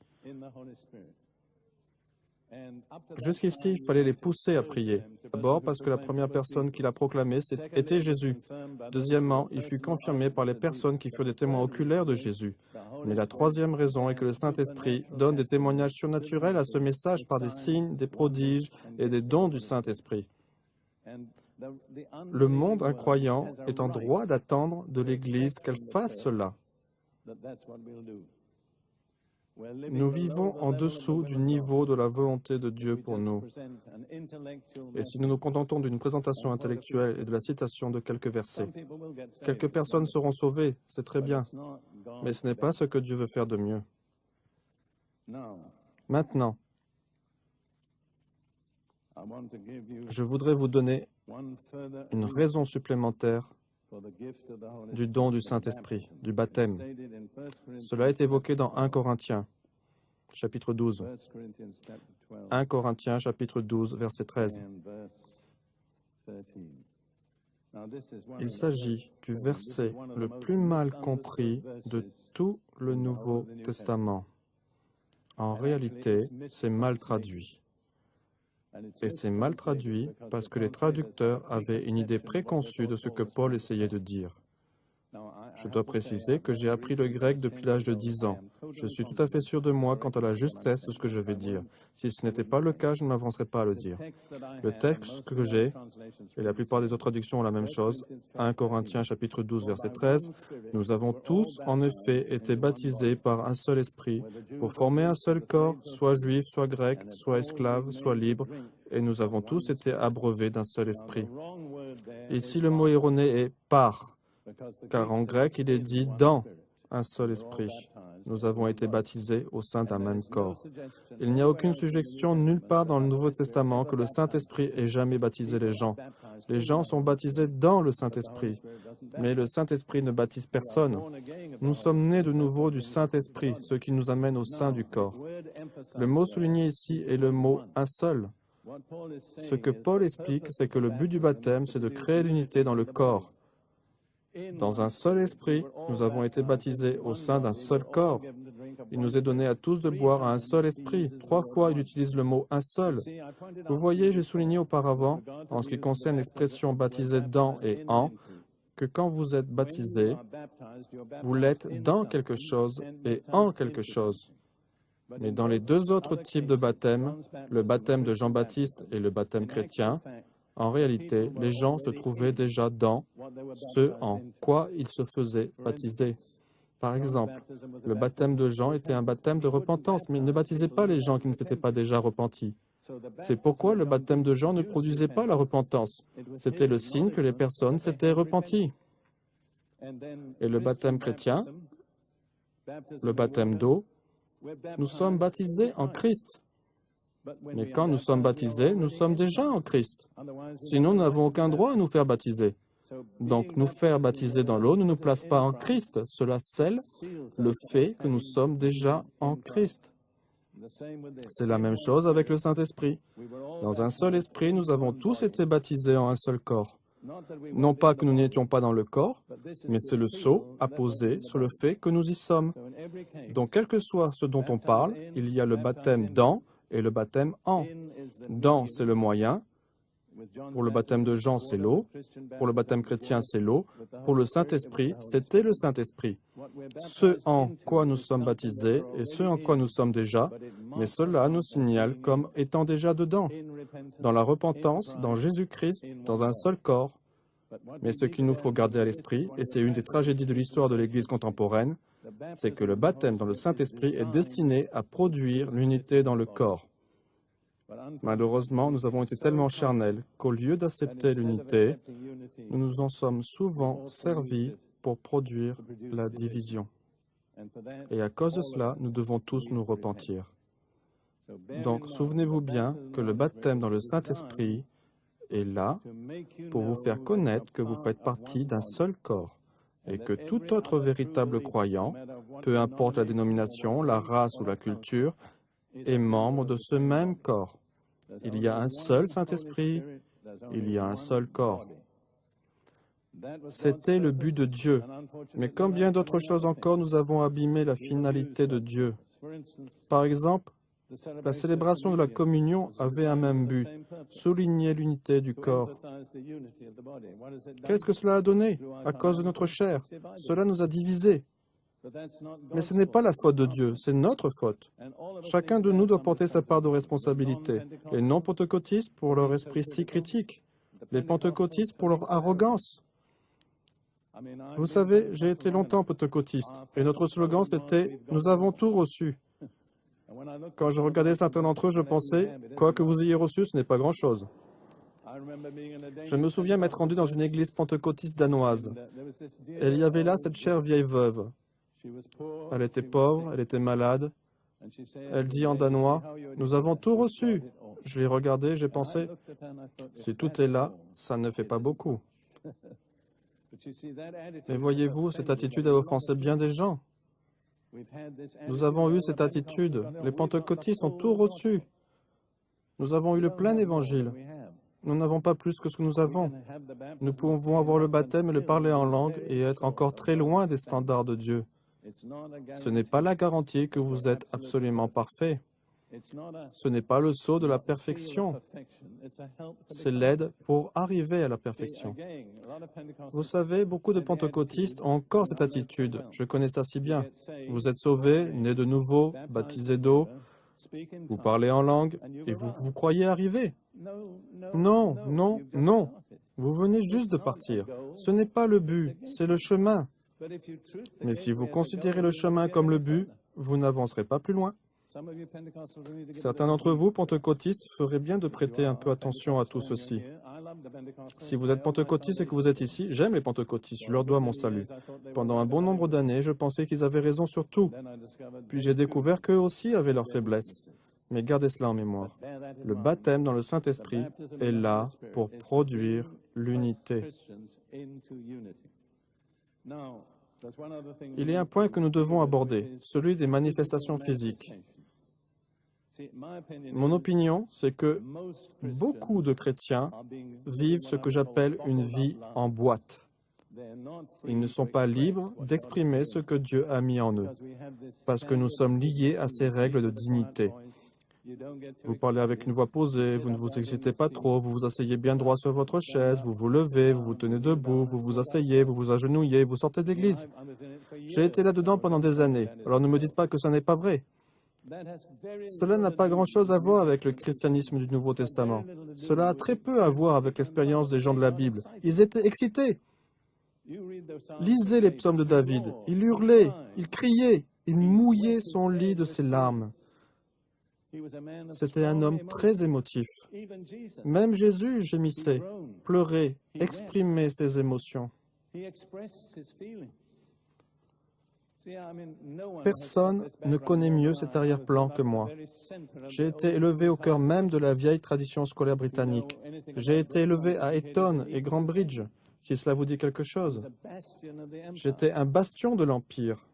Jusqu'ici, il fallait les pousser à prier. D'abord parce que la première personne qui l'a proclamé était Jésus. Deuxièmement, il fut confirmé par les personnes qui furent des témoins oculaires de Jésus. Mais la troisième raison est que le Saint-Esprit donne des témoignages surnaturels à ce message par des signes, des prodiges et des dons du Saint-Esprit. Le monde incroyant est en droit d'attendre de l'Église qu'elle fasse cela. Nous vivons en dessous du niveau de la volonté de Dieu pour nous. Et si nous nous contentons d'une présentation intellectuelle et de la citation de quelques versets, quelques personnes seront sauvées, c'est très bien, mais ce n'est pas ce que Dieu veut faire de mieux. Maintenant, je voudrais vous donner une raison supplémentaire du don du Saint-Esprit, du baptême. Cela est évoqué dans 1 Corinthiens, chapitre 12. 1 Corinthiens, chapitre 12, verset 13. Il s'agit du verset le plus mal compris de tout le Nouveau Testament. En réalité, c'est mal traduit. Et c'est mal traduit parce que les traducteurs avaient une idée préconçue de ce que Paul essayait de dire. Je dois préciser que j'ai appris le grec depuis l'âge de 10 ans. Je suis tout à fait sûr de moi quant à la justesse de ce que je vais dire. Si ce n'était pas le cas, je ne m'avancerais pas à le dire. Le texte que j'ai, et la plupart des autres traductions ont la même chose, 1 Corinthiens chapitre 12, verset 13, « Nous avons tous, en effet, été baptisés par un seul esprit pour former un seul corps, soit juif, soit grec, soit esclave, soit libre, et nous avons tous été abreuvés d'un seul esprit. » Ici, le mot erroné est « par », car en grec, il est dit « dans un seul esprit ». Nous avons été baptisés au sein d'un même corps. Il n'y a aucune suggestion nulle part dans le Nouveau Testament que le Saint-Esprit ait jamais baptisé les gens. Les gens sont baptisés dans le Saint-Esprit, mais le Saint-Esprit ne baptise personne. Nous sommes nés de nouveau du Saint-Esprit, ce qui nous amène au sein du corps. Le mot souligné ici est le mot « un seul ». Ce que Paul explique, c'est que le but du baptême, c'est de créer l'unité dans le corps. Dans un seul esprit, nous avons été baptisés au sein d'un seul corps. Il nous est donné à tous de boire à un seul esprit. 3 fois, il utilise le mot « un seul ». Vous voyez, j'ai souligné auparavant, en ce qui concerne l'expression « baptisé dans » et « en », que quand vous êtes baptisé, vous l'êtes dans quelque chose et en quelque chose. Mais dans les 2 autres types de baptême, le baptême de Jean-Baptiste et le baptême chrétien, en réalité, les gens se trouvaient déjà dans ce en quoi ils se faisaient baptiser. Par exemple, le baptême de Jean était un baptême de repentance, mais il ne baptisait pas les gens qui ne s'étaient pas déjà repentis. C'est pourquoi le baptême de Jean ne produisait pas la repentance. C'était le signe que les personnes s'étaient repenties. Et le baptême chrétien, le baptême d'eau, nous sommes baptisés en Christ. Mais quand nous sommes baptisés, nous sommes déjà en Christ. Sinon, nous n'avons aucun droit à nous faire baptiser. Donc, nous faire baptiser dans l'eau ne nous place pas en Christ. Cela scelle le fait que nous sommes déjà en Christ. C'est la même chose avec le Saint-Esprit. Dans un seul esprit, nous avons tous été baptisés en un seul corps. Non pas que nous n'étions pas dans le corps, mais c'est le sceau apposé sur le fait que nous y sommes. Donc, quel que soit ce dont on parle, il y a le baptême dans et le baptême en. Dans, c'est le moyen. Pour le baptême de Jean, c'est l'eau. Pour le baptême chrétien, c'est l'eau. Pour le Saint-Esprit, c'était le Saint-Esprit. Ce en quoi nous sommes baptisés et ce en quoi nous sommes déjà, mais cela nous signale comme étant déjà dedans, dans la repentance, dans Jésus-Christ, dans un seul corps. Mais ce qu'il nous faut garder à l'esprit, et c'est une des tragédies de l'histoire de l'Église contemporaine, c'est que le baptême dans le Saint-Esprit est destiné à produire l'unité dans le corps. Malheureusement, nous avons été tellement charnels qu'au lieu d'accepter l'unité, nous nous en sommes souvent servis pour produire la division. Et à cause de cela, nous devons tous nous repentir. Donc, souvenez-vous bien que le baptême dans le Saint-Esprit est là pour vous faire connaître que vous faites partie d'un seul corps et que tout autre véritable croyant, peu importe la dénomination, la race ou la culture, est membre de ce même corps. Il y a un seul Saint-Esprit, il y a un seul corps. C'était le but de Dieu. Mais comme bien d'autres choses encore, nous avons abîmé la finalité de Dieu. Par exemple, la célébration de la communion avait un même but, souligner l'unité du corps. Qu'est-ce que cela a donné? À cause de notre chair. Cela nous a divisés. Mais ce n'est pas la faute de Dieu, c'est notre faute. Chacun de nous doit porter sa part de responsabilité. Les non-pentecôtistes pour leur esprit si critique, les pentecôtistes pour leur arrogance. Vous savez, j'ai été longtemps pentecôtiste et notre slogan c'était « Nous avons tout reçu ». Quand je regardais certains d'entre eux, je pensais « Quoi que vous ayez reçu, ce n'est pas grand-chose ». Je me souviens m'être rendu dans une église pentecôtiste danoise. Et il y avait là cette chère vieille veuve. Elle était pauvre, elle était malade. Elle dit en danois, « Nous avons tout reçu ». Je l'ai regardé, j'ai pensé, « Si tout est là, ça ne fait pas beaucoup ». Mais voyez-vous, cette attitude a offensé bien des gens. Nous avons eu cette attitude. Les pentecôtistes ont tout reçu. Nous avons eu le plein évangile. Nous n'avons pas plus que ce que nous avons. Nous pouvons avoir le baptême et le parler en langue et être encore très loin des standards de Dieu. Ce n'est pas la garantie que vous êtes absolument parfait. Ce n'est pas le sceau de la perfection, c'est l'aide pour arriver à la perfection. Vous savez, beaucoup de pentecôtistes ont encore cette attitude. Je connais ça si bien. Vous êtes sauvés, nés de nouveau, baptisés d'eau, vous parlez en langue et vous croyez arriver. Non, non, non. Vous venez juste de partir. Ce n'est pas le but, c'est le chemin. Mais si vous considérez le chemin comme le but, vous n'avancerez pas plus loin. Certains d'entre vous, pentecôtistes, feraient bien de prêter un peu attention à tout ceci. Si vous êtes pentecôtiste et que vous êtes ici, j'aime les pentecôtistes, je leur dois mon salut. Pendant un bon nombre d'années, je pensais qu'ils avaient raison sur tout. Puis j'ai découvert qu'eux aussi avaient leurs faiblesses. Mais gardez cela en mémoire. Le baptême dans le Saint-Esprit est là pour produire l'unité. Il y a un point que nous devons aborder, celui des manifestations physiques. Mon opinion, c'est que beaucoup de chrétiens vivent ce que j'appelle une vie en boîte. Ils ne sont pas libres d'exprimer ce que Dieu a mis en eux, parce que nous sommes liés à ces règles de dignité. Vous parlez avec une voix posée, vous ne vous excitez pas trop, vous vous asseyez bien droit sur votre chaise, vous vous levez, vous vous tenez debout, vous vous asseyez, vous vous agenouillez, vous sortez de l'église. J'ai été là-dedans pendant des années, alors ne me dites pas que ça n'est pas vrai. Cela n'a pas grand-chose à voir avec le christianisme du Nouveau Testament. Cela a très peu à voir avec l'expérience des gens de la Bible. Ils étaient excités. Lisez les psaumes de David. Il hurlait, il criait, il mouillait son lit de ses larmes. C'était un homme très émotif. Même Jésus gémissait, pleurait, exprimait ses émotions. Personne ne connaît mieux cet arrière-plan que moi. J'ai été élevé au cœur même de la vieille tradition scolaire britannique. J'ai été élevé à Eton et Grandbridge, si cela vous dit quelque chose. J'étais un bastion de l'Empire.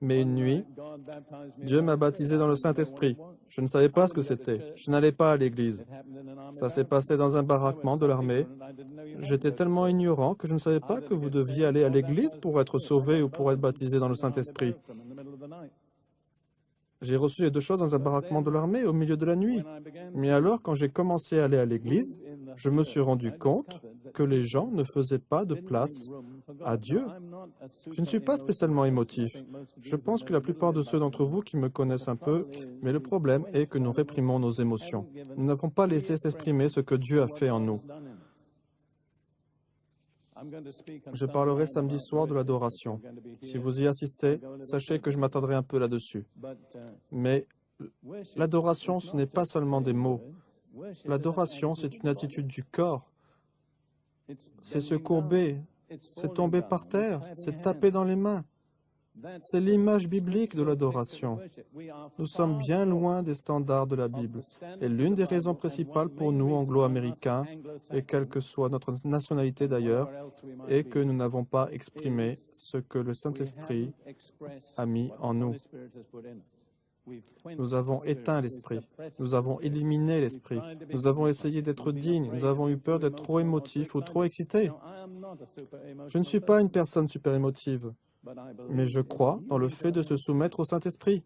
Mais une nuit, Dieu m'a baptisé dans le Saint-Esprit. Je ne savais pas ce que c'était. Je n'allais pas à l'église. Ça s'est passé dans un baraquement de l'armée. J'étais tellement ignorant que je ne savais pas que vous deviez aller à l'église pour être sauvé ou pour être baptisé dans le Saint-Esprit. J'ai reçu les deux choses dans un baraquement de l'armée au milieu de la nuit. Mais alors, quand j'ai commencé à aller à l'église, je me suis rendu compte que les gens ne faisaient pas de place à Dieu. Je ne suis pas spécialement émotif. Je pense que la plupart de ceux d'entre vous qui me connaissent un peu, mais le problème est que nous réprimons nos émotions. Nous n'avons pas laissé s'exprimer ce que Dieu a fait en nous. Je parlerai samedi soir de l'adoration. Si vous y assistez, sachez que je m'attendrai un peu là-dessus. Mais l'adoration, ce n'est pas seulement des mots. L'adoration, c'est une attitude du corps. C'est se courber, c'est tomber par terre, c'est taper dans les mains. C'est l'image biblique de l'adoration. Nous sommes bien loin des standards de la Bible. Et l'une des raisons principales pour nous, anglo-américains, et quelle que soit notre nationalité d'ailleurs, est que nous n'avons pas exprimé ce que le Saint-Esprit a mis en nous. Nous avons éteint l'esprit. Nous avons éliminé l'esprit. Nous avons essayé d'être dignes. Nous avons eu peur d'être trop émotifs ou trop excités. Je ne suis pas une personne super émotive. Mais je crois dans le fait de se soumettre au Saint-Esprit.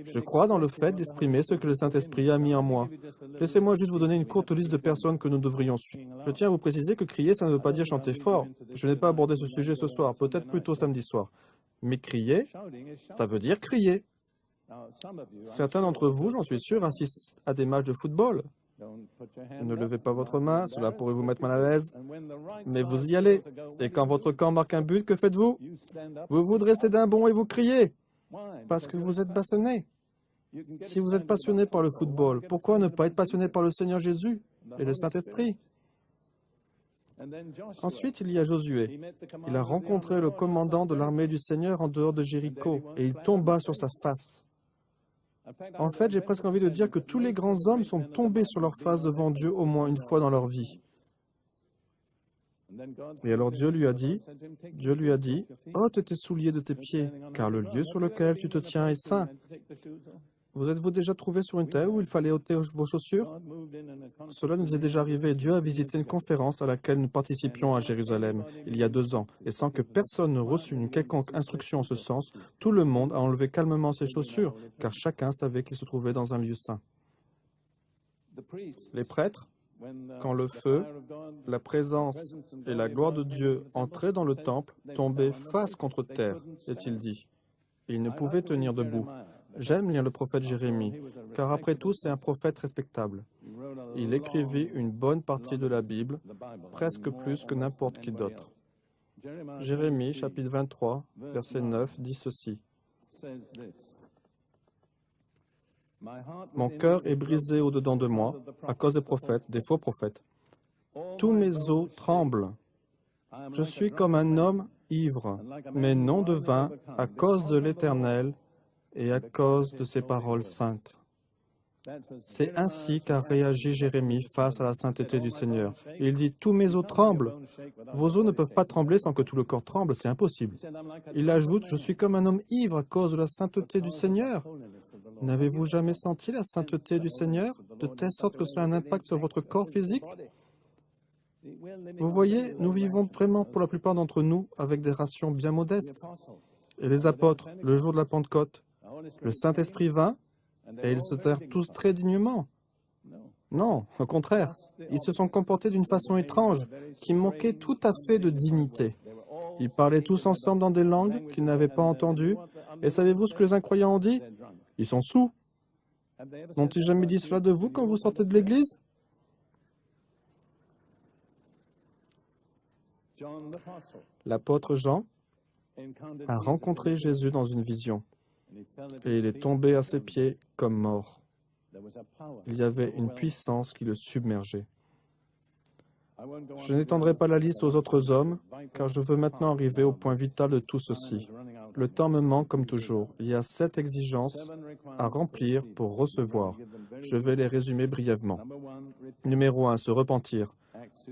Je crois dans le fait d'exprimer ce que le Saint-Esprit a mis en moi. Laissez-moi juste vous donner une courte liste de personnes que nous devrions suivre. Je tiens à vous préciser que crier, ça ne veut pas dire chanter fort. Je n'ai pas abordé ce sujet ce soir, peut-être plutôt samedi soir. Mais crier, ça veut dire crier. Certains d'entre vous, j'en suis sûr, assistent à des matchs de football. Ne levez pas votre main, cela pourrait vous mettre mal à l'aise, mais vous y allez. Et quand votre camp marque un but, que faites-vous? Vous vous dressez d'un bond et vous criez, parce que vous êtes passionné. Si vous êtes passionné par le football, pourquoi ne pas être passionné par le Seigneur Jésus et le Saint-Esprit? Ensuite, il y a Josué. Il a rencontré le commandant de l'armée du Seigneur en dehors de Jéricho, et il tomba sur sa face. En fait, j'ai presque envie de dire que tous les grands hommes sont tombés sur leur face devant Dieu au moins une fois dans leur vie. Et alors Dieu lui a dit, « Ôte tes souliers de tes pieds, car le lieu sur lequel tu te tiens est saint. » Vous êtes-vous déjà trouvé sur une terre où il fallait ôter vos chaussures? Cela nous est déjà arrivé. Dieu a visité une conférence à laquelle nous participions à Jérusalem il y a 2 ans, et sans que personne ne reçût une quelconque instruction en ce sens, tout le monde a enlevé calmement ses chaussures, car chacun savait qu'il se trouvait dans un lieu saint. Les prêtres, quand le feu, la présence et la gloire de Dieu entraient dans le temple, tombaient face contre terre, est-il dit. Ils ne pouvaient tenir debout. J'aime lire le prophète Jérémie, car après tout, c'est un prophète respectable. Il écrivit une bonne partie de la Bible, presque plus que n'importe qui d'autre. Jérémie, chapitre 23, verset 9, dit ceci. Mon cœur est brisé au-dedans de moi à cause des prophètes, des faux prophètes. Tous mes os tremblent. Je suis comme un homme ivre, mais non de vin, à cause de l'Éternel et à cause de ses paroles saintes. C'est ainsi qu'a réagi Jérémie face à la sainteté du Seigneur. Il dit, tous mes os tremblent. Vos os ne peuvent pas trembler sans que tout le corps tremble, c'est impossible. Il ajoute, je suis comme un homme ivre à cause de la sainteté du Seigneur. N'avez-vous jamais senti la sainteté du Seigneur, de telle sorte que cela a un impact sur votre corps physique? Vous voyez, nous vivons vraiment, pour la plupart d'entre nous, avec des rations bien modestes. Et les apôtres, le jour de la Pentecôte, le Saint-Esprit vint, et ils se tinrent tous très dignement. Non, au contraire, ils se sont comportés d'une façon étrange, qui manquait tout à fait de dignité. Ils parlaient tous ensemble dans des langues qu'ils n'avaient pas entendues, et savez-vous ce que les incroyants ont dit? Ils sont saouls. N'ont-ils jamais dit cela de vous quand vous sortez de l'église? L'apôtre Jean a rencontré Jésus dans une vision, et il est tombé à ses pieds comme mort. Il y avait une puissance qui le submergeait. Je n'étendrai pas la liste aux autres hommes, car je veux maintenant arriver au point vital de tout ceci. Le temps me manque comme toujours. Il y a 7 exigences à remplir pour recevoir. Je vais les résumer brièvement. Numéro 1, se repentir.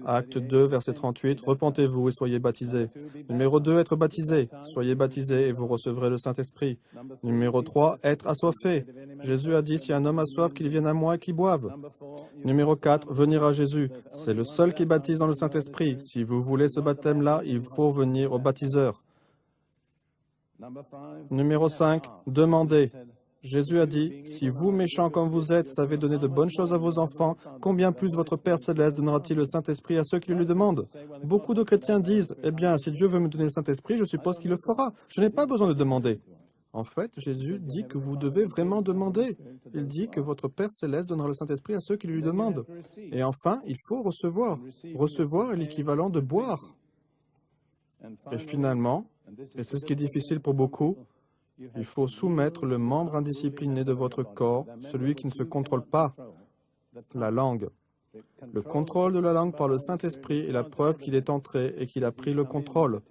Acte 2, verset 38, repentez-vous et soyez baptisés. Numéro 2, être baptisé. Soyez baptisés et vous recevrez le Saint-Esprit. Numéro 3, être assoiffé. Jésus a dit, si un homme a soif, qu'il vienne à moi et qu'il boive. Numéro 4, venir à Jésus. C'est le seul qui baptise dans le Saint-Esprit. Si vous voulez ce baptême-là, il faut venir au baptiseur. Numéro 5, demander. Jésus a dit, « Si vous, méchants comme vous êtes, savez donner de bonnes choses à vos enfants, combien plus votre Père Céleste donnera-t-il le Saint-Esprit à ceux qui le lui demandent ?» Beaucoup de chrétiens disent, « Eh bien, si Dieu veut me donner le Saint-Esprit, je suppose qu'il le fera. Je n'ai pas besoin de demander. » En fait, Jésus dit que vous devez vraiment demander. Il dit que votre Père Céleste donnera le Saint-Esprit à ceux qui lui demandent. Et enfin, il faut recevoir. Recevoir est l'équivalent de boire. Et finalement, et c'est ce qui est difficile pour beaucoup, il faut soumettre le membre indiscipliné de votre corps, celui qui ne se contrôle pas, la langue. Le contrôle de la langue par le Saint-Esprit est la preuve qu'il est entré et qu'il a pris le contrôle.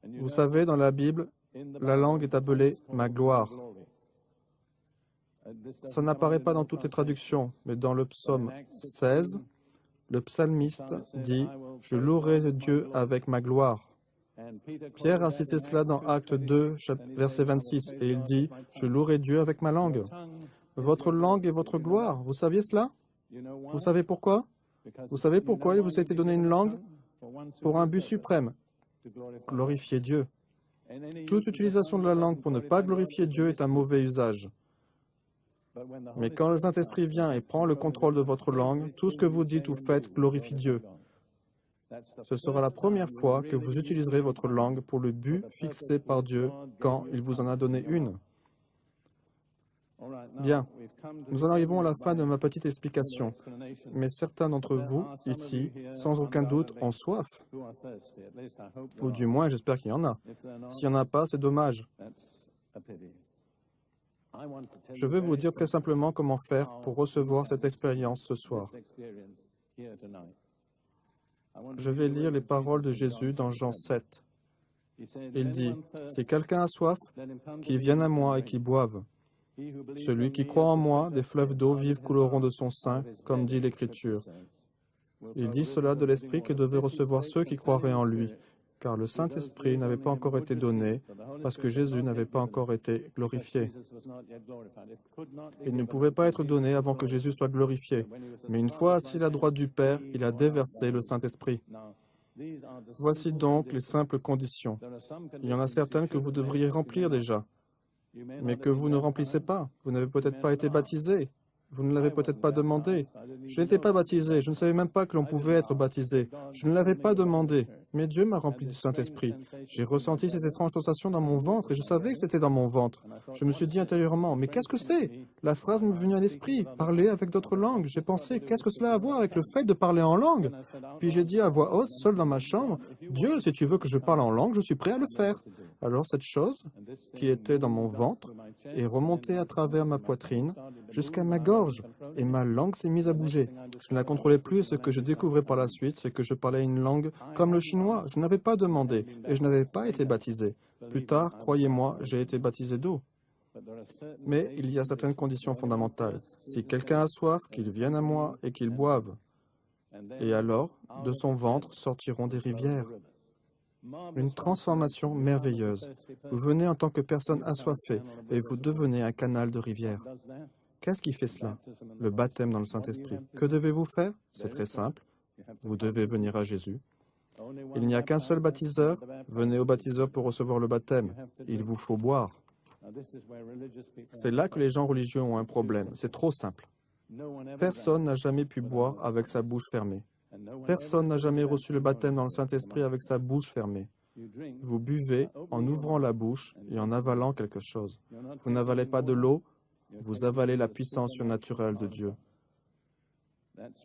Vous savez, dans la Bible, la langue est appelée « ma gloire ». Ça n'apparaît pas dans toutes les traductions, mais dans le psaume 16, le psalmiste dit « Je louerai Dieu avec ma gloire ». Pierre a cité cela dans Acte 2, verset 26, et il dit « Je louerai Dieu avec ma langue ». Votre langue est votre gloire. Vous saviez cela? Vous savez pourquoi? Vous savez pourquoi il vous a été donné une langue? Pour un but suprême, glorifier Dieu. Toute utilisation de la langue pour ne pas glorifier Dieu est un mauvais usage. Mais quand le Saint-Esprit vient et prend le contrôle de votre langue, tout ce que vous dites ou faites glorifie Dieu. Ce sera la première fois que vous utiliserez votre langue pour le but fixé par Dieu quand il vous en a donné une. Bien, nous en arrivons à la fin de ma petite explication, mais certains d'entre vous, ici, sans aucun doute, ont soif. Ou du moins, j'espère qu'il y en a. S'il n'y en a pas, c'est dommage. Je veux vous dire très simplement comment faire pour recevoir cette expérience ce soir. Je vais lire les paroles de Jésus dans Jean 7. Il dit, « Si quelqu'un a soif, qu'il vienne à moi et qu'il boive. Celui qui croit en moi, des fleuves d'eau vive couleront de son sein, comme dit l'Écriture. » Il dit cela de l'Esprit que devaient recevoir ceux qui croiraient en lui. car le Saint-Esprit n'avait pas encore été donné, parce que Jésus n'avait pas encore été glorifié. Il ne pouvait pas être donné avant que Jésus soit glorifié. Mais une fois assis à la droite du Père, il a déversé le Saint-Esprit. Voici donc les simples conditions. Il y en a certaines que vous devriez remplir déjà, mais que vous ne remplissez pas. Vous n'avez peut-être pas été baptisé. Vous ne l'avez peut-être pas demandé. Je n'étais pas baptisé. Je ne savais même pas que l'on pouvait être baptisé. Je ne l'avais pas demandé. Mais Dieu m'a rempli du Saint-Esprit. J'ai ressenti cette étrange sensation dans mon ventre et je savais que c'était dans mon ventre. Je me suis dit intérieurement, mais qu'est-ce que c'est? La phrase m'est venue à l'esprit, parler avec d'autres langues. J'ai pensé, qu'est-ce que cela a à voir avec le fait de parler en langue? Puis j'ai dit à voix haute, seul dans ma chambre, Dieu, si tu veux que je parle en langue, je suis prêt à le faire. Alors cette chose, qui était dans mon ventre, est remontée à travers ma poitrine jusqu'à ma gorge, et ma langue s'est mise à bouger. Je ne la contrôlais plus, et ce que je découvrais par la suite, c'est que je parlais une langue comme le chinois. Je n'avais pas demandé, et je n'avais pas été baptisé. Plus tard, croyez-moi, j'ai été baptisé d'eau. Mais il y a certaines conditions fondamentales. Si quelqu'un a soif, qu'il vienne à moi et qu'il boive. Et alors, de son ventre sortiront des rivières. Une transformation merveilleuse. Vous venez en tant que personne assoiffée et vous devenez un canal de rivière. Qu'est-ce qui fait cela? Le baptême dans le Saint-Esprit. Que devez-vous faire? C'est très simple. Vous devez venir à Jésus. Il n'y a qu'un seul baptiseur. Venez au baptiseur pour recevoir le baptême. Il vous faut boire. C'est là que les gens religieux ont un problème. C'est trop simple. Personne n'a jamais pu boire avec sa bouche fermée. Personne n'a jamais reçu le baptême dans le Saint-Esprit avec sa bouche fermée. Vous buvez en ouvrant la bouche et en avalant quelque chose. Vous n'avalez pas de l'eau, vous avalez la puissance surnaturelle de Dieu.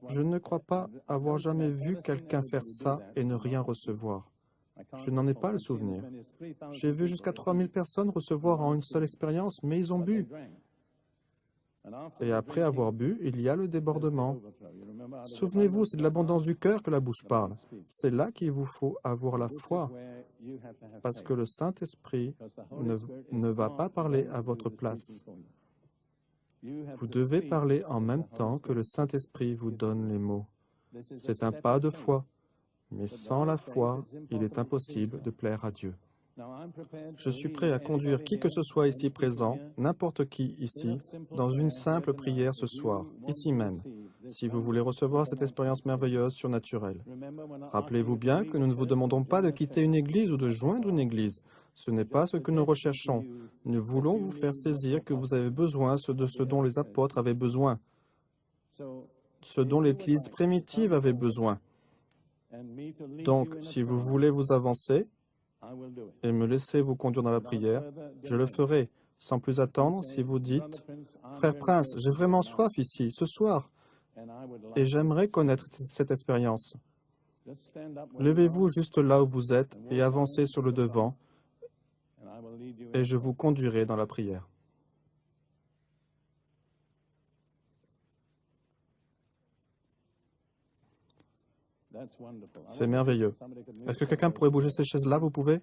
Je ne crois pas avoir jamais vu quelqu'un faire ça et ne rien recevoir. Je n'en ai pas le souvenir. J'ai vu jusqu'à 3000 personnes recevoir en une seule expérience, mais ils ont bu. Et après avoir bu, il y a le débordement. Souvenez-vous, c'est de l'abondance du cœur que la bouche parle. C'est là qu'il vous faut avoir la foi, parce que le Saint-Esprit ne va pas parler à votre place. Vous devez parler en même temps que le Saint-Esprit vous donne les mots. C'est un pas de foi, mais sans la foi, il est impossible de plaire à Dieu. Je suis prêt à conduire qui que ce soit ici présent, n'importe qui ici, dans une simple prière ce soir, ici même, si vous voulez recevoir cette expérience merveilleuse surnaturelle. Rappelez-vous bien que nous ne vous demandons pas de quitter une église ou de joindre une église. Ce n'est pas ce que nous recherchons. Nous voulons vous faire saisir que vous avez besoin de ce dont les apôtres avaient besoin, ce dont l'Église primitive avait besoin. Donc, si vous voulez vous avancer et me laisser vous conduire dans la prière, je le ferai, sans plus attendre si vous dites « Frère Prince, j'ai vraiment soif ici, ce soir, et j'aimerais connaître cette expérience. » Levez-vous juste là où vous êtes et avancez sur le devant, et je vous conduirai dans la prière. C'est merveilleux. Est-ce que quelqu'un pourrait bouger ces chaises-là, vous pouvez?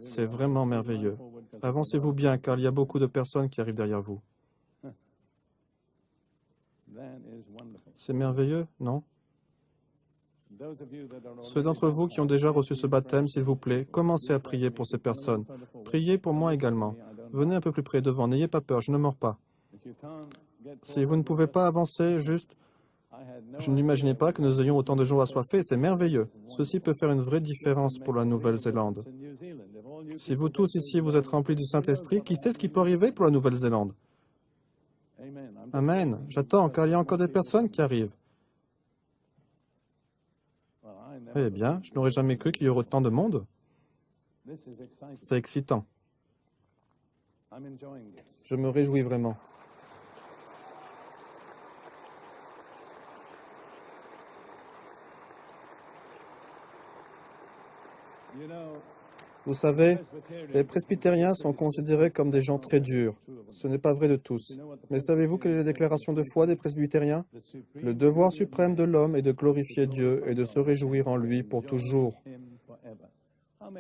C'est vraiment merveilleux. Avancez-vous bien, car il y a beaucoup de personnes qui arrivent derrière vous. C'est merveilleux, non? Ceux d'entre vous qui ont déjà reçu ce baptême, s'il vous plaît, commencez à prier pour ces personnes. Priez pour moi également. Venez un peu plus près devant, n'ayez pas peur, je ne mords pas. Si vous ne pouvez pas avancer, juste, je n'imaginais pas que nous ayons autant de gens assoiffés, c'est merveilleux. Ceci peut faire une vraie différence pour la Nouvelle-Zélande. Si vous tous ici, vous êtes remplis du Saint-Esprit, qui sait ce qui peut arriver pour la Nouvelle-Zélande? Amen. J'attends, car il y a encore des personnes qui arrivent. Eh bien, je n'aurais jamais cru qu'il y aurait autant de monde. C'est excitant. Je me réjouis vraiment. Vous savez, les presbytériens sont considérés comme des gens très durs. Ce n'est pas vrai de tous. Mais savez-vous quelle est la déclaration de foi des presbytériens? Le devoir suprême de l'homme est de glorifier Dieu et de se réjouir en lui pour toujours.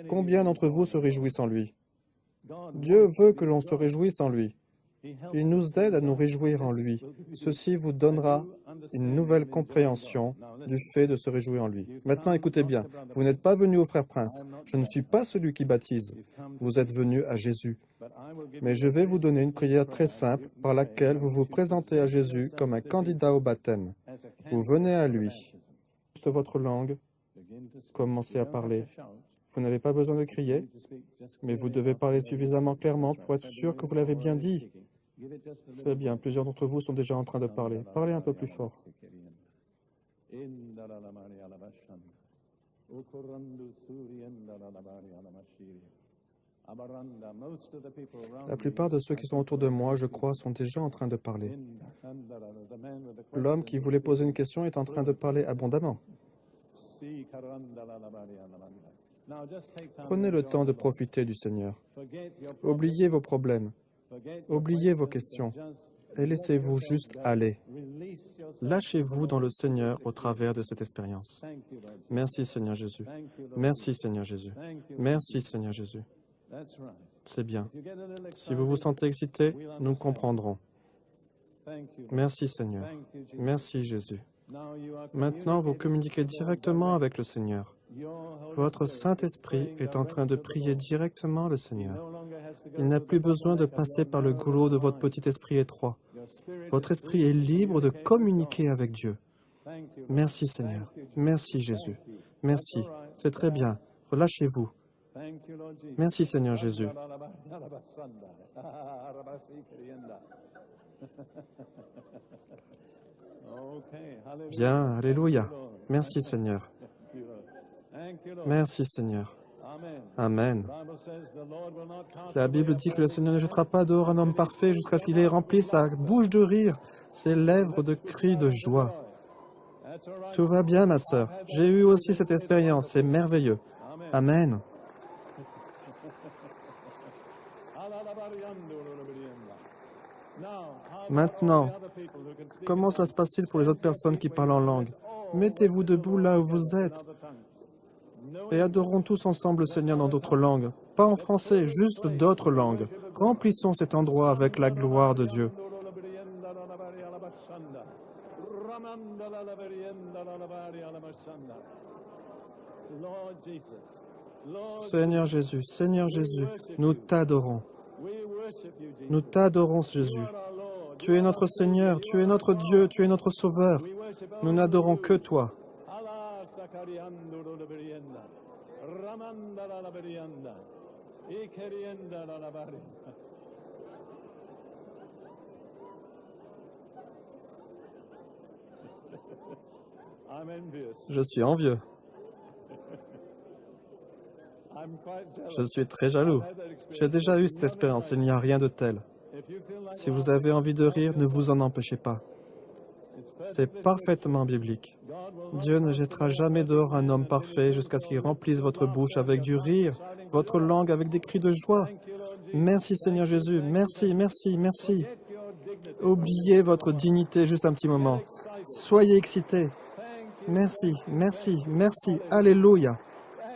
Combien d'entre vous se réjouissent en lui? Dieu veut que l'on se réjouisse en lui. Il nous aide à nous réjouir en lui. Ceci vous donnera une nouvelle compréhension du fait de se réjouir en lui. Maintenant, écoutez bien. Vous n'êtes pas venu au frère Prince. Je ne suis pas celui qui baptise. Vous êtes venu à Jésus. Mais je vais vous donner une prière très simple par laquelle vous vous présentez à Jésus comme un candidat au baptême. Vous venez à lui. Juste votre langue. Commencez à parler. Vous n'avez pas besoin de crier, mais vous devez parler suffisamment clairement pour être sûr que vous l'avez bien dit. C'est bien, plusieurs d'entre vous sont déjà en train de parler. Parlez un peu plus fort. La plupart de ceux qui sont autour de moi, je crois, sont déjà en train de parler. L'homme qui voulait poser une question est en train de parler abondamment. Prenez le temps de profiter du Seigneur. Oubliez vos problèmes. Oubliez vos questions. Et laissez-vous juste aller. Lâchez-vous dans le Seigneur au travers de cette expérience. Merci Seigneur Jésus. Merci Seigneur Jésus. Merci Seigneur Jésus. C'est bien. Si vous vous sentez excité, nous comprendrons. Merci Seigneur. Merci Jésus. Maintenant, vous communiquez directement avec le Seigneur. Votre Saint-Esprit est en train de prier directement le Seigneur. Il n'a plus besoin de passer par le goulot de votre petit esprit étroit. Votre esprit est libre de communiquer avec Dieu. Merci Seigneur. Merci Jésus. Merci. C'est très bien. Relâchez-vous. Merci Seigneur Jésus. Bien, alléluia. Merci Seigneur. Merci Seigneur. Amen. La Bible dit que le Seigneur ne jettera pas dehors un homme parfait jusqu'à ce qu'il ait rempli sa bouche de rire, ses lèvres de cris de joie. Tout va bien, ma sœur. J'ai eu aussi cette expérience. C'est merveilleux. Amen. Maintenant, comment cela se passe-t-il pour les autres personnes qui parlent en langue? Mettez-vous debout là où vous êtes et adorons tous ensemble le Seigneur dans d'autres langues. Pas en français, juste d'autres langues. Remplissons cet endroit avec la gloire de Dieu. Seigneur Jésus, nous t'adorons. Nous t'adorons, Jésus. Tu es notre Seigneur, tu es notre Dieu, tu es notre Sauveur. Nous n'adorons que toi. Je suis envieux. Je suis très jaloux. J'ai déjà eu cette expérience, il n'y a rien de tel. Si vous avez envie de rire, ne vous en empêchez pas. C'est parfaitement biblique. Dieu ne jettera jamais dehors un homme parfait jusqu'à ce qu'il remplisse votre bouche avec du rire, votre langue avec des cris de joie. Merci Seigneur Jésus, merci, merci, merci. Oubliez votre dignité juste un petit moment. Soyez excités. Merci, merci, merci. Alléluia.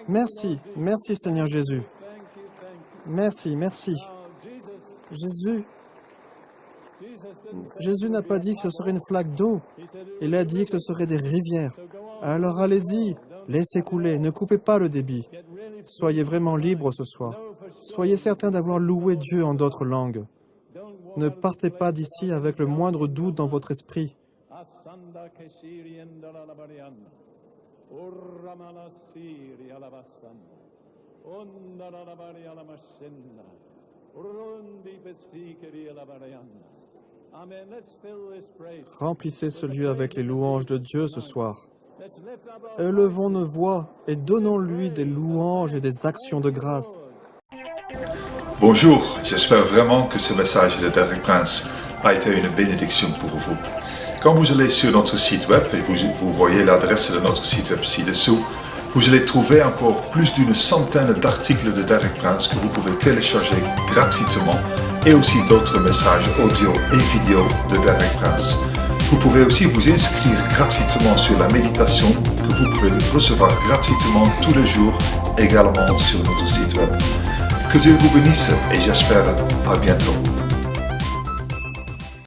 Merci, merci Seigneur Jésus. Merci, merci. Jésus n'a pas dit que ce serait une flaque d'eau. Il a dit que ce serait des rivières. Alors allez-y, laissez couler, ne coupez pas le débit. Soyez vraiment libres ce soir. Soyez certains d'avoir loué Dieu en d'autres langues. Ne partez pas d'ici avec le moindre doute dans votre esprit. Remplissez ce lieu avec les louanges de Dieu ce soir. Élevons nos voix et donnons-lui des louanges et des actions de grâce. Bonjour, j'espère vraiment que ce message de Derek Prince a été une bénédiction pour vous. Quand vous allez sur notre site web et vous voyez l'adresse de notre site web ci-dessous, vous allez trouver encore plus d'une centaine d'articles de Derek Prince que vous pouvez télécharger gratuitement et aussi d'autres messages audio et vidéo de Derek Prince. Vous pouvez aussi vous inscrire gratuitement sur la méditation que vous pouvez recevoir gratuitement tous les jours également sur notre site web. Que Dieu vous bénisse et j'espère à bientôt.